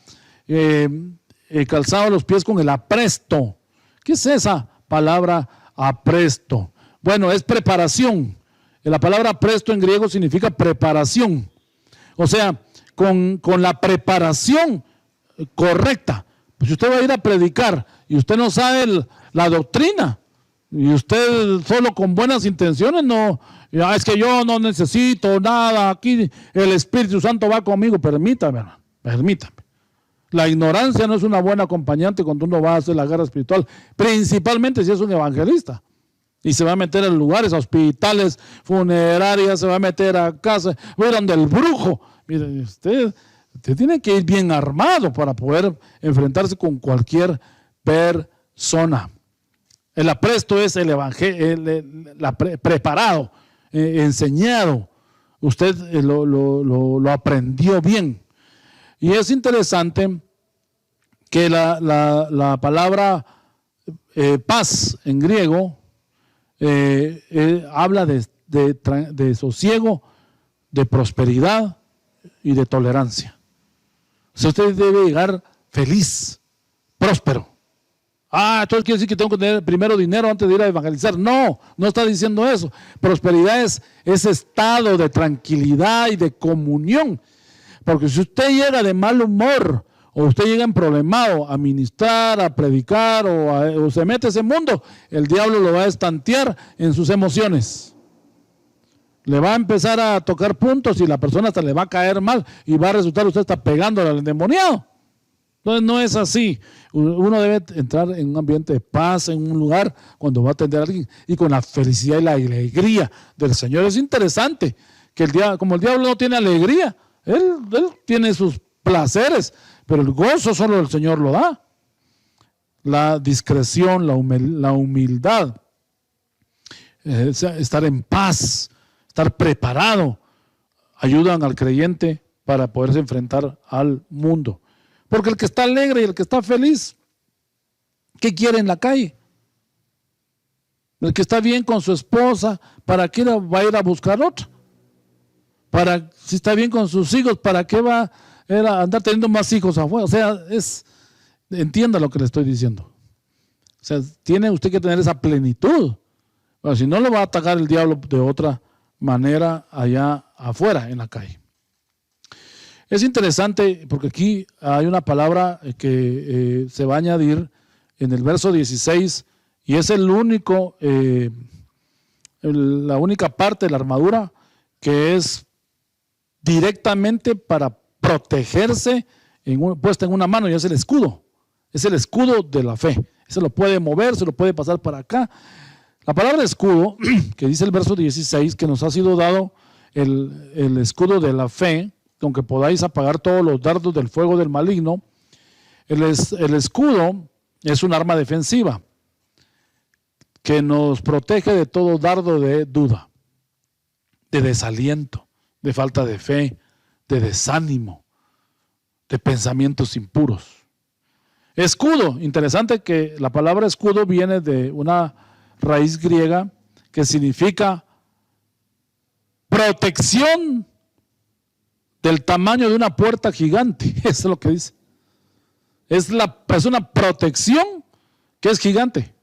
calzado los pies con el apresto. ¿Qué es esa palabra apresto? Bueno, es preparación. La palabra presto en griego significa preparación. O sea, con la preparación correcta. Pues si usted va a ir a predicar y usted no sabe la doctrina, y usted solo con buenas intenciones, no, es que yo no necesito nada, aquí el Espíritu Santo va conmigo. Permítame, hermano, permítame. La ignorancia no es una buena acompañante cuando uno va a hacer la guerra espiritual, principalmente si es un evangelista. Y se va a meter en lugares, a hospitales, funerarias, se va a meter a casa, va a ir donde el brujo. Mire, usted tiene que ir bien armado para poder enfrentarse con cualquier persona. El apresto es el evangelio, preparado, enseñado. Usted lo aprendió bien. Y es interesante que la palabra paz en griego habla de sosiego, de prosperidad y de tolerancia. O sea, usted debe llegar feliz, próspero. Entonces quiere decir que tengo que tener primero dinero antes de ir a evangelizar. No está diciendo eso. Prosperidad es ese estado de tranquilidad y de comunión. Porque si usted llega de mal humor o usted llega emproblemado a ministrar, a predicar o se mete a ese mundo, el diablo lo va a estantear en sus emociones. Le va a empezar a tocar puntos y la persona hasta le va a caer mal y va a resultar usted está pegándole al endemoniado. Entonces no es así. Uno debe entrar en un ambiente de paz, en un lugar cuando va a atender a alguien y con la felicidad y la alegría del Señor. Es interesante que como el diablo no tiene alegría, él tiene sus placeres, pero el gozo solo el Señor lo da. La discreción, la humildad, estar en paz, estar preparado, ayudan al creyente para poderse enfrentar al mundo. Porque el que está alegre y el que está feliz, ¿qué quiere en la calle? El que está bien con su esposa, ¿para qué va a ir a buscar otra? Si está bien con sus hijos, ¿para qué va a andar teniendo más hijos afuera? O sea, entienda lo que le estoy diciendo. O sea, tiene usted que tener esa plenitud. Bueno, si no, lo va a atacar el diablo de otra manera allá afuera, en la calle. Es interesante porque aquí hay una palabra que se va a añadir en el verso 16 y es la única parte de la armadura que es directamente para protegerse puesta en una mano, y es el escudo. Es el escudo de la fe. Se lo puede mover, se lo puede pasar para acá. La palabra escudo, que dice el verso 16, que nos ha sido dado el escudo de la fe, aunque podáis apagar todos los dardos del fuego del maligno. El escudo Es un arma defensiva que nos protege de todo dardo de duda, de desaliento, de falta de fe, de desánimo, de pensamientos impuros. Escudo, interesante que la palabra escudo viene de una raíz griega que significa protección del tamaño de una puerta gigante. Eso es lo que dice. Es una protección que es gigante.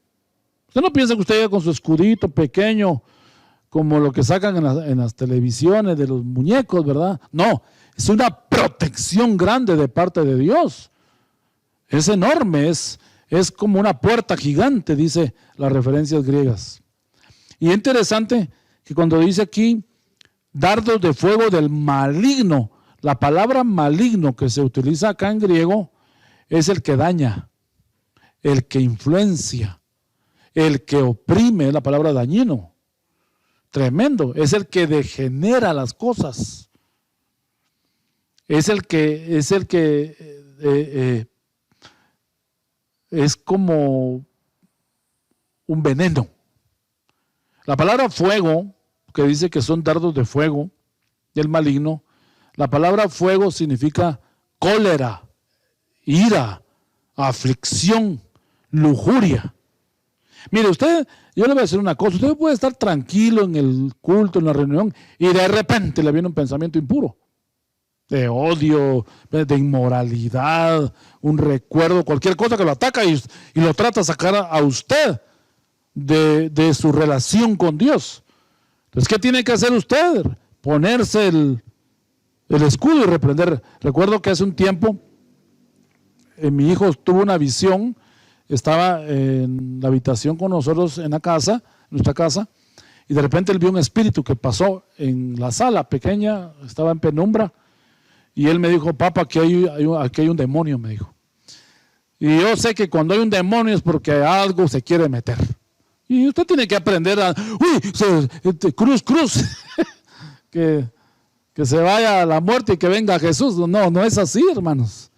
Usted no piensa que usted llega con su escudito pequeño, como lo que sacan en las televisiones de los muñecos, ¿verdad? No, es una protección grande de parte de Dios. Es enorme, es como una puerta gigante, dice las referencias griegas. Y es interesante que cuando dice aquí, dardos de fuego del maligno, la palabra maligno que se utiliza acá en griego es el que daña, el que influencia, el que oprime, es la palabra dañino. Tremendo, es el que degenera las cosas. Es como un veneno. La palabra fuego, que dice que son dardos de fuego del maligno, la palabra fuego significa cólera, ira, aflicción, lujuria. Mire, yo le voy a decir una cosa, usted puede estar tranquilo en el culto, en la reunión, y de repente le viene un pensamiento impuro, de odio, de inmoralidad, un recuerdo, cualquier cosa que lo ataca y lo trata de sacar a usted de su relación con Dios. Entonces, ¿qué tiene que hacer usted? Ponerse el escudo y reprender. Recuerdo que hace un tiempo mi hijo tuvo una visión, estaba en la habitación con nosotros en nuestra casa, y de repente él vio un espíritu que pasó en la sala pequeña, estaba en penumbra, y él me dijo, papá, aquí hay un demonio, me dijo. Y yo sé que cuando hay un demonio es porque algo se quiere meter. Y usted tiene que aprender cruz, que se vaya a la muerte y que venga Jesús. No es así, hermanos.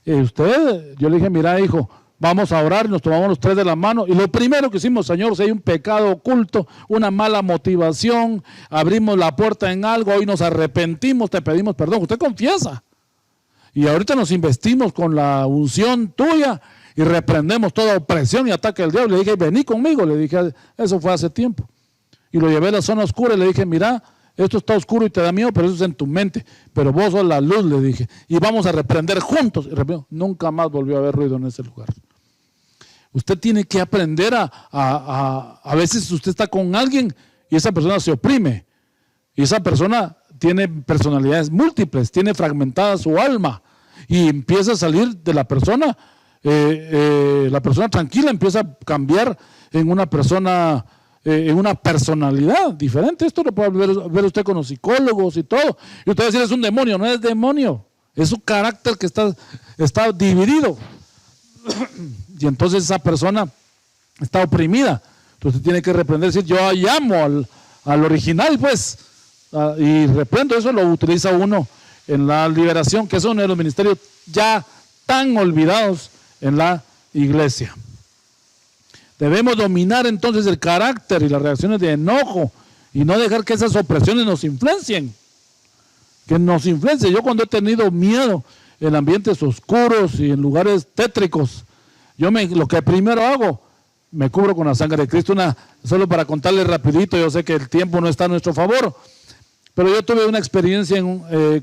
Yo le dije, mira, hijo, vamos a orar, y nos tomamos los tres de la mano, y lo primero que hicimos, Señor, si hay un pecado oculto, una mala motivación, abrimos la puerta en algo, hoy nos arrepentimos, te pedimos perdón. Usted confiesa, y ahorita nos investimos con la unción tuya y reprendemos toda opresión y ataque del diablo. Le dije, vení conmigo, le dije, eso fue hace tiempo, y lo llevé a la zona oscura y le dije, mira, esto está oscuro y te da miedo, pero eso es en tu mente, pero vos sos la luz, le dije, y vamos a reprender juntos. Y nunca más volvió a haber ruido en ese lugar. Usted tiene que aprender a veces usted está con alguien y esa persona se oprime, y esa persona tiene personalidades múltiples, tiene fragmentada su alma, y empieza a salir de la persona tranquila empieza a cambiar en una persona, en una personalidad diferente. Esto lo puede ver usted con los psicólogos y todo, y usted va a decir, es un demonio. No es demonio, es su carácter que está dividido. Y entonces esa persona está oprimida. Entonces tiene que reprender, decir, yo llamo al original, pues, y reprendo. Eso lo utiliza uno en la liberación, que es uno de los ministerios ya tan olvidados en la iglesia. Debemos dominar entonces el carácter y las reacciones de enojo y no dejar que esas opresiones nos influencien. Que nos influencien. Yo cuando he tenido miedo en ambientes oscuros y en lugares tétricos, lo que primero hago, me cubro con la sangre de Cristo. Solo para contarles rapidito, yo sé que el tiempo no está a nuestro favor, pero yo tuve una experiencia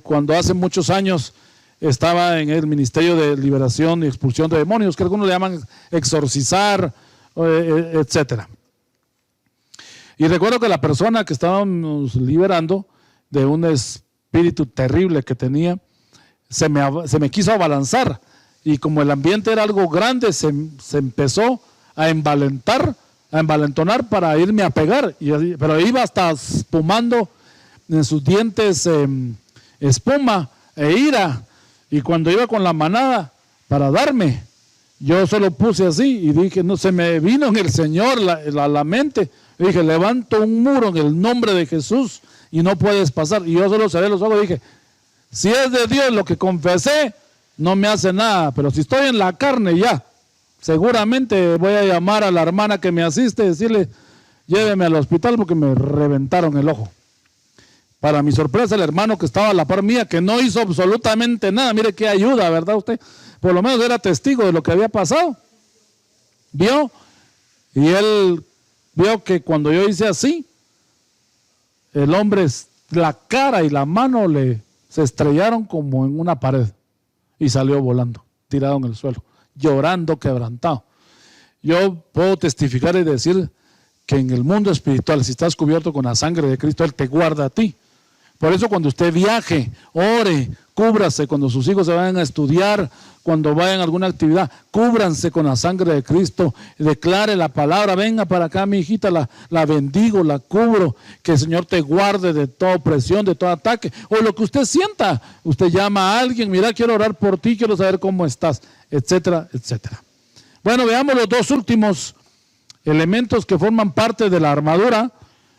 cuando hace muchos años estaba en el Ministerio de Liberación y Expulsión de Demonios, que algunos le llaman exorcizar, etcétera. Y recuerdo que la persona que estábamos liberando de un espíritu terrible que tenía, se me quiso abalanzar, y como el ambiente era algo grande, se empezó a envalentonar para irme a pegar, pero iba hasta espumando en sus dientes espuma e ira, y cuando iba con la manada para darme, yo solo puse así y dije, no, se me vino en el Señor la mente, y dije, levanto un muro en el nombre de Jesús y no puedes pasar. Y yo solo cerré los ojos y dije, si es de Dios lo que confesé, no me hace nada, pero si estoy en la carne ya, Seguramente voy a llamar a la hermana que me asiste y decirle, lléveme al hospital porque me reventaron el ojo. Para mi sorpresa, el hermano que estaba a la par mía, que no hizo absolutamente nada, mire qué ayuda, ¿verdad usted? Por lo menos era testigo de lo que había pasado. Vio, y él vio que cuando yo hice así, el hombre, la cara y la mano se estrellaron como en una pared y salió volando, tirado en el suelo, llorando, quebrantado. Yo puedo testificar y decir que en el mundo espiritual, si estás cubierto con la sangre de Cristo, Él te guarda a ti. Por eso cuando usted viaje, ore, cúbrase cuando sus hijos se vayan a estudiar, cuando vayan a alguna actividad, cúbranse con la sangre de Cristo, declare la palabra, venga para acá mi hijita, la bendigo, la cubro, que el Señor te guarde de toda opresión, de todo ataque, o lo que usted sienta, usted llama a alguien, mira, quiero orar por ti, quiero saber cómo estás, etcétera, etcétera. Bueno, veamos los dos últimos elementos que forman parte de la armadura,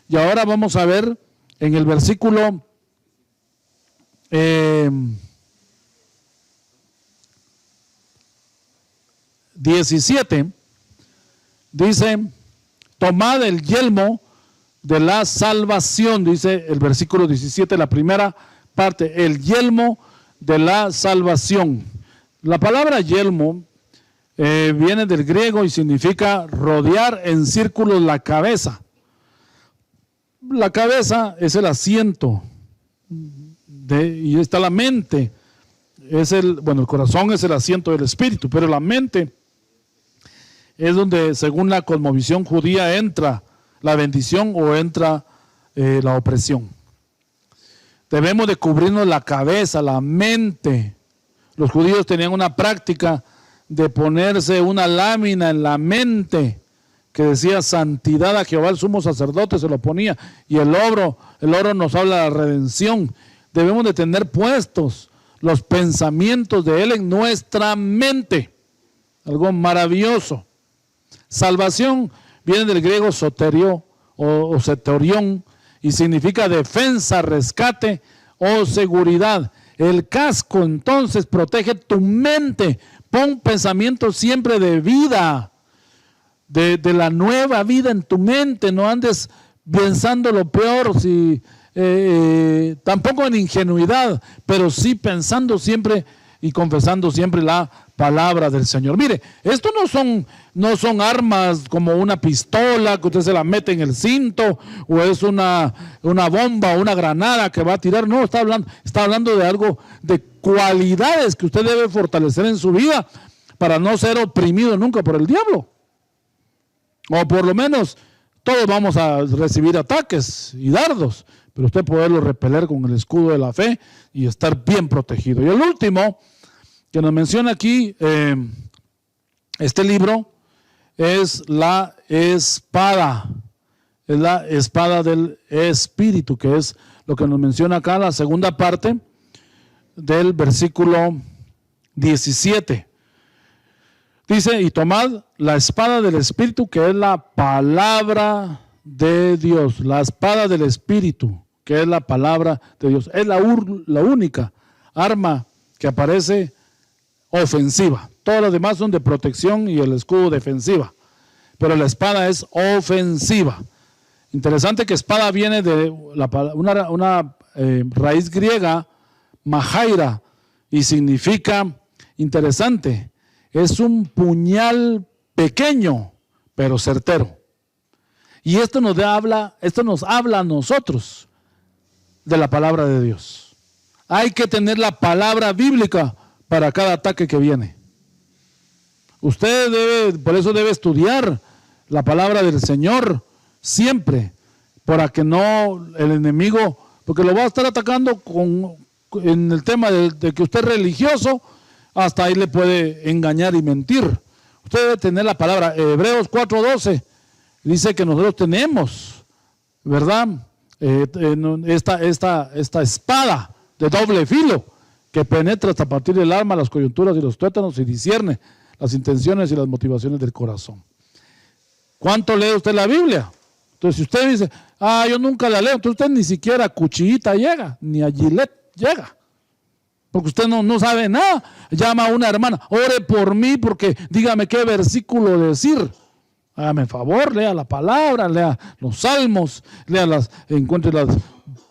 y ahora vamos a ver en el versículo 17, dice, tomad el yelmo de la salvación, dice el versículo 17, la primera parte, el yelmo de la salvación. La palabra yelmo viene del griego y significa rodear en círculos la cabeza. La cabeza es el asiento y está la mente, el corazón es el asiento del espíritu, pero la mente es donde, según la cosmovisión judía, entra la bendición o entra la opresión. Debemos de cubrirnos la cabeza, la mente. Los judíos tenían una práctica de ponerse una lámina en la mente que decía santidad a Jehová, el sumo sacerdote se lo ponía, y el oro nos habla de la redención. Debemos de tener puestos los pensamientos de Él en nuestra mente, algo maravilloso. Salvación viene del griego soterio o seterión y significa defensa, rescate o seguridad. El casco entonces protege tu mente, pon pensamientos siempre de vida, de la nueva vida en tu mente, no andes pensando lo peor, tampoco en ingenuidad, pero sí pensando siempre y confesando siempre la palabra del Señor. Mire, esto no son armas como una pistola que usted se la mete en el cinto, o es una bomba o una granada que va a tirar. No, está hablando de algo, de cualidades que usted debe fortalecer en su vida para no ser oprimido nunca por el diablo. O por lo menos todos vamos a recibir ataques y dardos, pero usted poderlo repeler con el escudo de la fe y estar bien protegido. Y el último que nos menciona aquí este libro es la espada. Es la espada del Espíritu, que es lo que nos menciona acá la segunda parte del versículo 17. Dice, y tomad la espada del Espíritu, que es la palabra de Dios. La espada del Espíritu, que es la palabra de Dios. Es la única arma que aparece ofensiva. Todas las demás son de protección y el escudo defensiva. Pero la espada es ofensiva. Interesante que espada viene de una raíz griega, mahaira, y significa, interesante, es un puñal pequeño, pero certero. Y esto nos habla a nosotros de la palabra de Dios. Hay que tener la palabra bíblica para cada ataque que viene. Por eso debe estudiar la palabra del Señor siempre, para que no el enemigo, porque lo va a estar atacando en el tema de que usted es religioso, hasta ahí le puede engañar y mentir. Usted debe tener la palabra. Hebreos 4:12 dice que nosotros tenemos, ¿verdad? Esta espada de doble filo que penetra hasta partir del alma, las coyunturas y los tuétanos y discierne las intenciones y las motivaciones del corazón. ¿Cuánto lee usted la Biblia? Entonces, si usted dice, yo nunca la leo, entonces usted ni siquiera a cuchillita llega, ni a Gillette llega. porque usted no sabe nada, llama a una hermana, ore por mí porque dígame qué versículo decir. Hágame el favor, lea la palabra, lea los salmos, encuentre las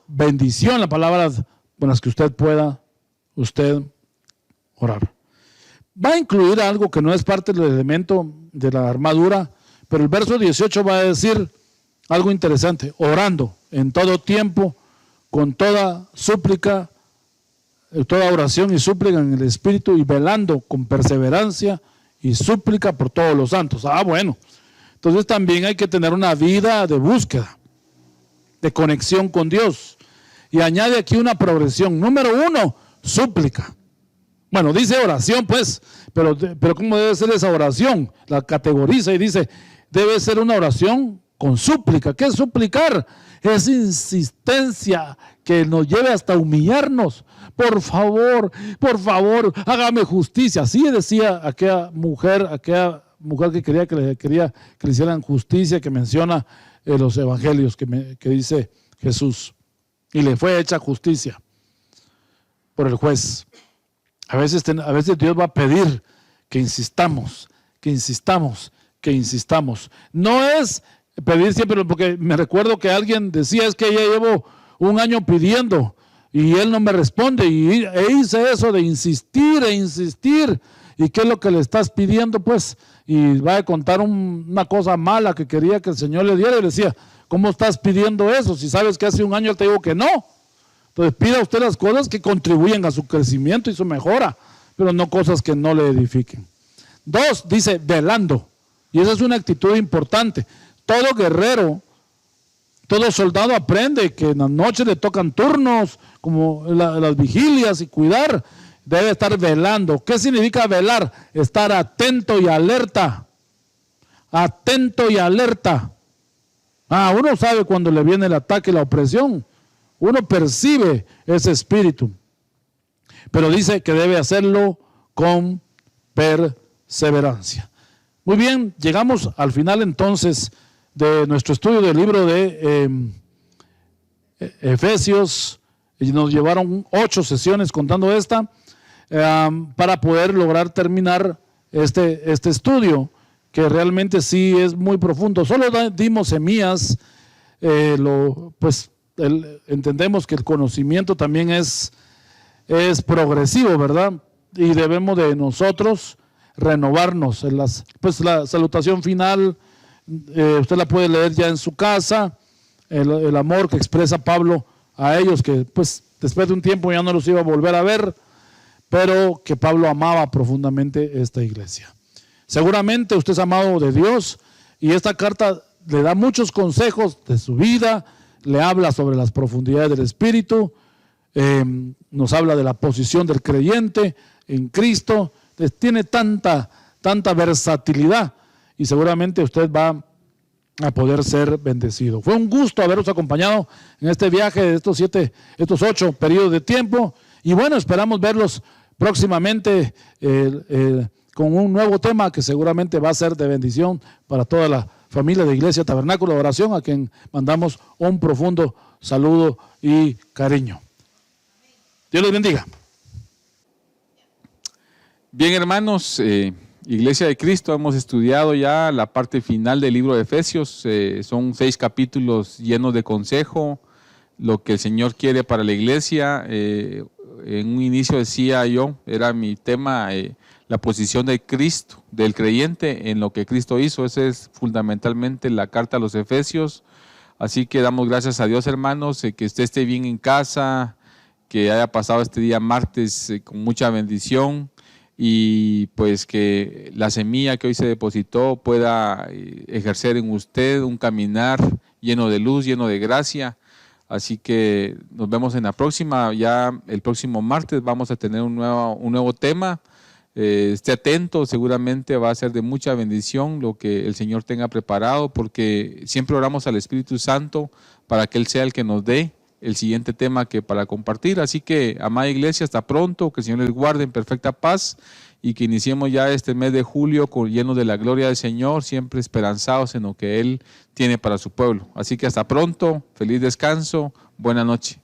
bendiciones, las palabras con las que usted pueda orar. Va a incluir algo que no es parte del elemento de la armadura, pero el verso 18 va a decir algo interesante: orando en todo tiempo, con toda súplica, toda oración y súplica en el Espíritu, y velando con perseverancia y súplica por todos los santos. Bueno, entonces también hay que tener una vida de búsqueda, de conexión con Dios. Y añade aquí una progresión. Número 1, súplica. Bueno, dice oración pues, pero ¿cómo debe ser esa oración? La categoriza y dice, debe ser una oración con súplica. ¿Qué es suplicar? Es insistencia que nos lleve hasta humillarnos. Por favor, hágame justicia. Así decía aquella mujer que quería que le hicieran justicia, que menciona en los evangelios, que dice Jesús. Y le fue hecha justicia por el juez. A veces Dios va a pedir que insistamos. No es pedir siempre, porque me recuerdo que alguien decía, es que ya llevo un año pidiendo y Él no me responde, e hice eso de insistir e insistir. ¿Y qué es lo que le estás pidiendo pues? Y va a contar una cosa mala que quería que el Señor le diera, y le decía, ¿cómo estás pidiendo eso? Si sabes que hace un año Él te dijo que no. Entonces pida usted las cosas que contribuyen a su crecimiento y su mejora, pero no cosas que no le edifiquen. 2, dice velando, y esa es una actitud importante. Todo guerrero, todo soldado aprende que en las noches le tocan turnos, como las vigilias, y cuidar, debe estar velando. ¿Qué significa velar? Estar atento y alerta. Atento y alerta. Uno sabe cuando le viene el ataque y la opresión. Uno percibe ese espíritu. Pero dice que debe hacerlo con perseverancia. Muy bien, llegamos al final entonces de nuestro estudio del libro de Efesios. Y nos llevaron 8 sesiones contando esta, para poder lograr terminar este estudio, que realmente sí es muy profundo. Solo dimos semillas, entendemos que el conocimiento también es progresivo, ¿verdad? Y debemos de nosotros renovarnos. La salutación final, usted la puede leer ya en su casa, el amor que expresa Pablo a ellos, que pues después de un tiempo ya no los iba a volver a ver, pero que Pablo amaba profundamente esta iglesia. Seguramente usted es amado de Dios, y esta carta le da muchos consejos de su vida, le habla sobre las profundidades del Espíritu, nos habla de la posición del creyente en Cristo. Tiene tanta versatilidad, y seguramente usted va a poder ser bendecido. Fue un gusto haberos acompañado en este viaje de estos 8 periodos de tiempo, y bueno, esperamos verlos próximamente con un nuevo tema que seguramente va a ser de bendición para toda la familia de Iglesia Tabernáculo de Oración, a quien mandamos un profundo saludo y cariño. Dios les bendiga. Bien, hermanos, Iglesia de Cristo, hemos estudiado ya la parte final del libro de Efesios. Son 6 capítulos llenos de consejo, lo que el Señor quiere para la iglesia. En un inicio decía yo, era mi tema, la posición de Cristo, del creyente en lo que Cristo hizo. Esa es fundamentalmente la carta a los Efesios. Así que damos gracias a Dios, hermanos, que usted esté bien en casa, que haya pasado este día martes con mucha bendición, y pues que la semilla que hoy se depositó pueda ejercer en usted un caminar lleno de luz, lleno de gracia. Así que nos vemos en la próxima. Ya el próximo martes vamos a tener un nuevo tema. Esté atento, seguramente va a ser de mucha bendición lo que el Señor tenga preparado, porque siempre oramos al Espíritu Santo para que Él sea el que nos dé el siguiente tema que para compartir. Así que, amada iglesia, hasta pronto, que el Señor les guarde en perfecta paz, y que iniciemos ya este mes de julio lleno de la gloria del Señor, siempre esperanzados en lo que Él tiene para su pueblo. Así que hasta pronto, feliz descanso, buena noche.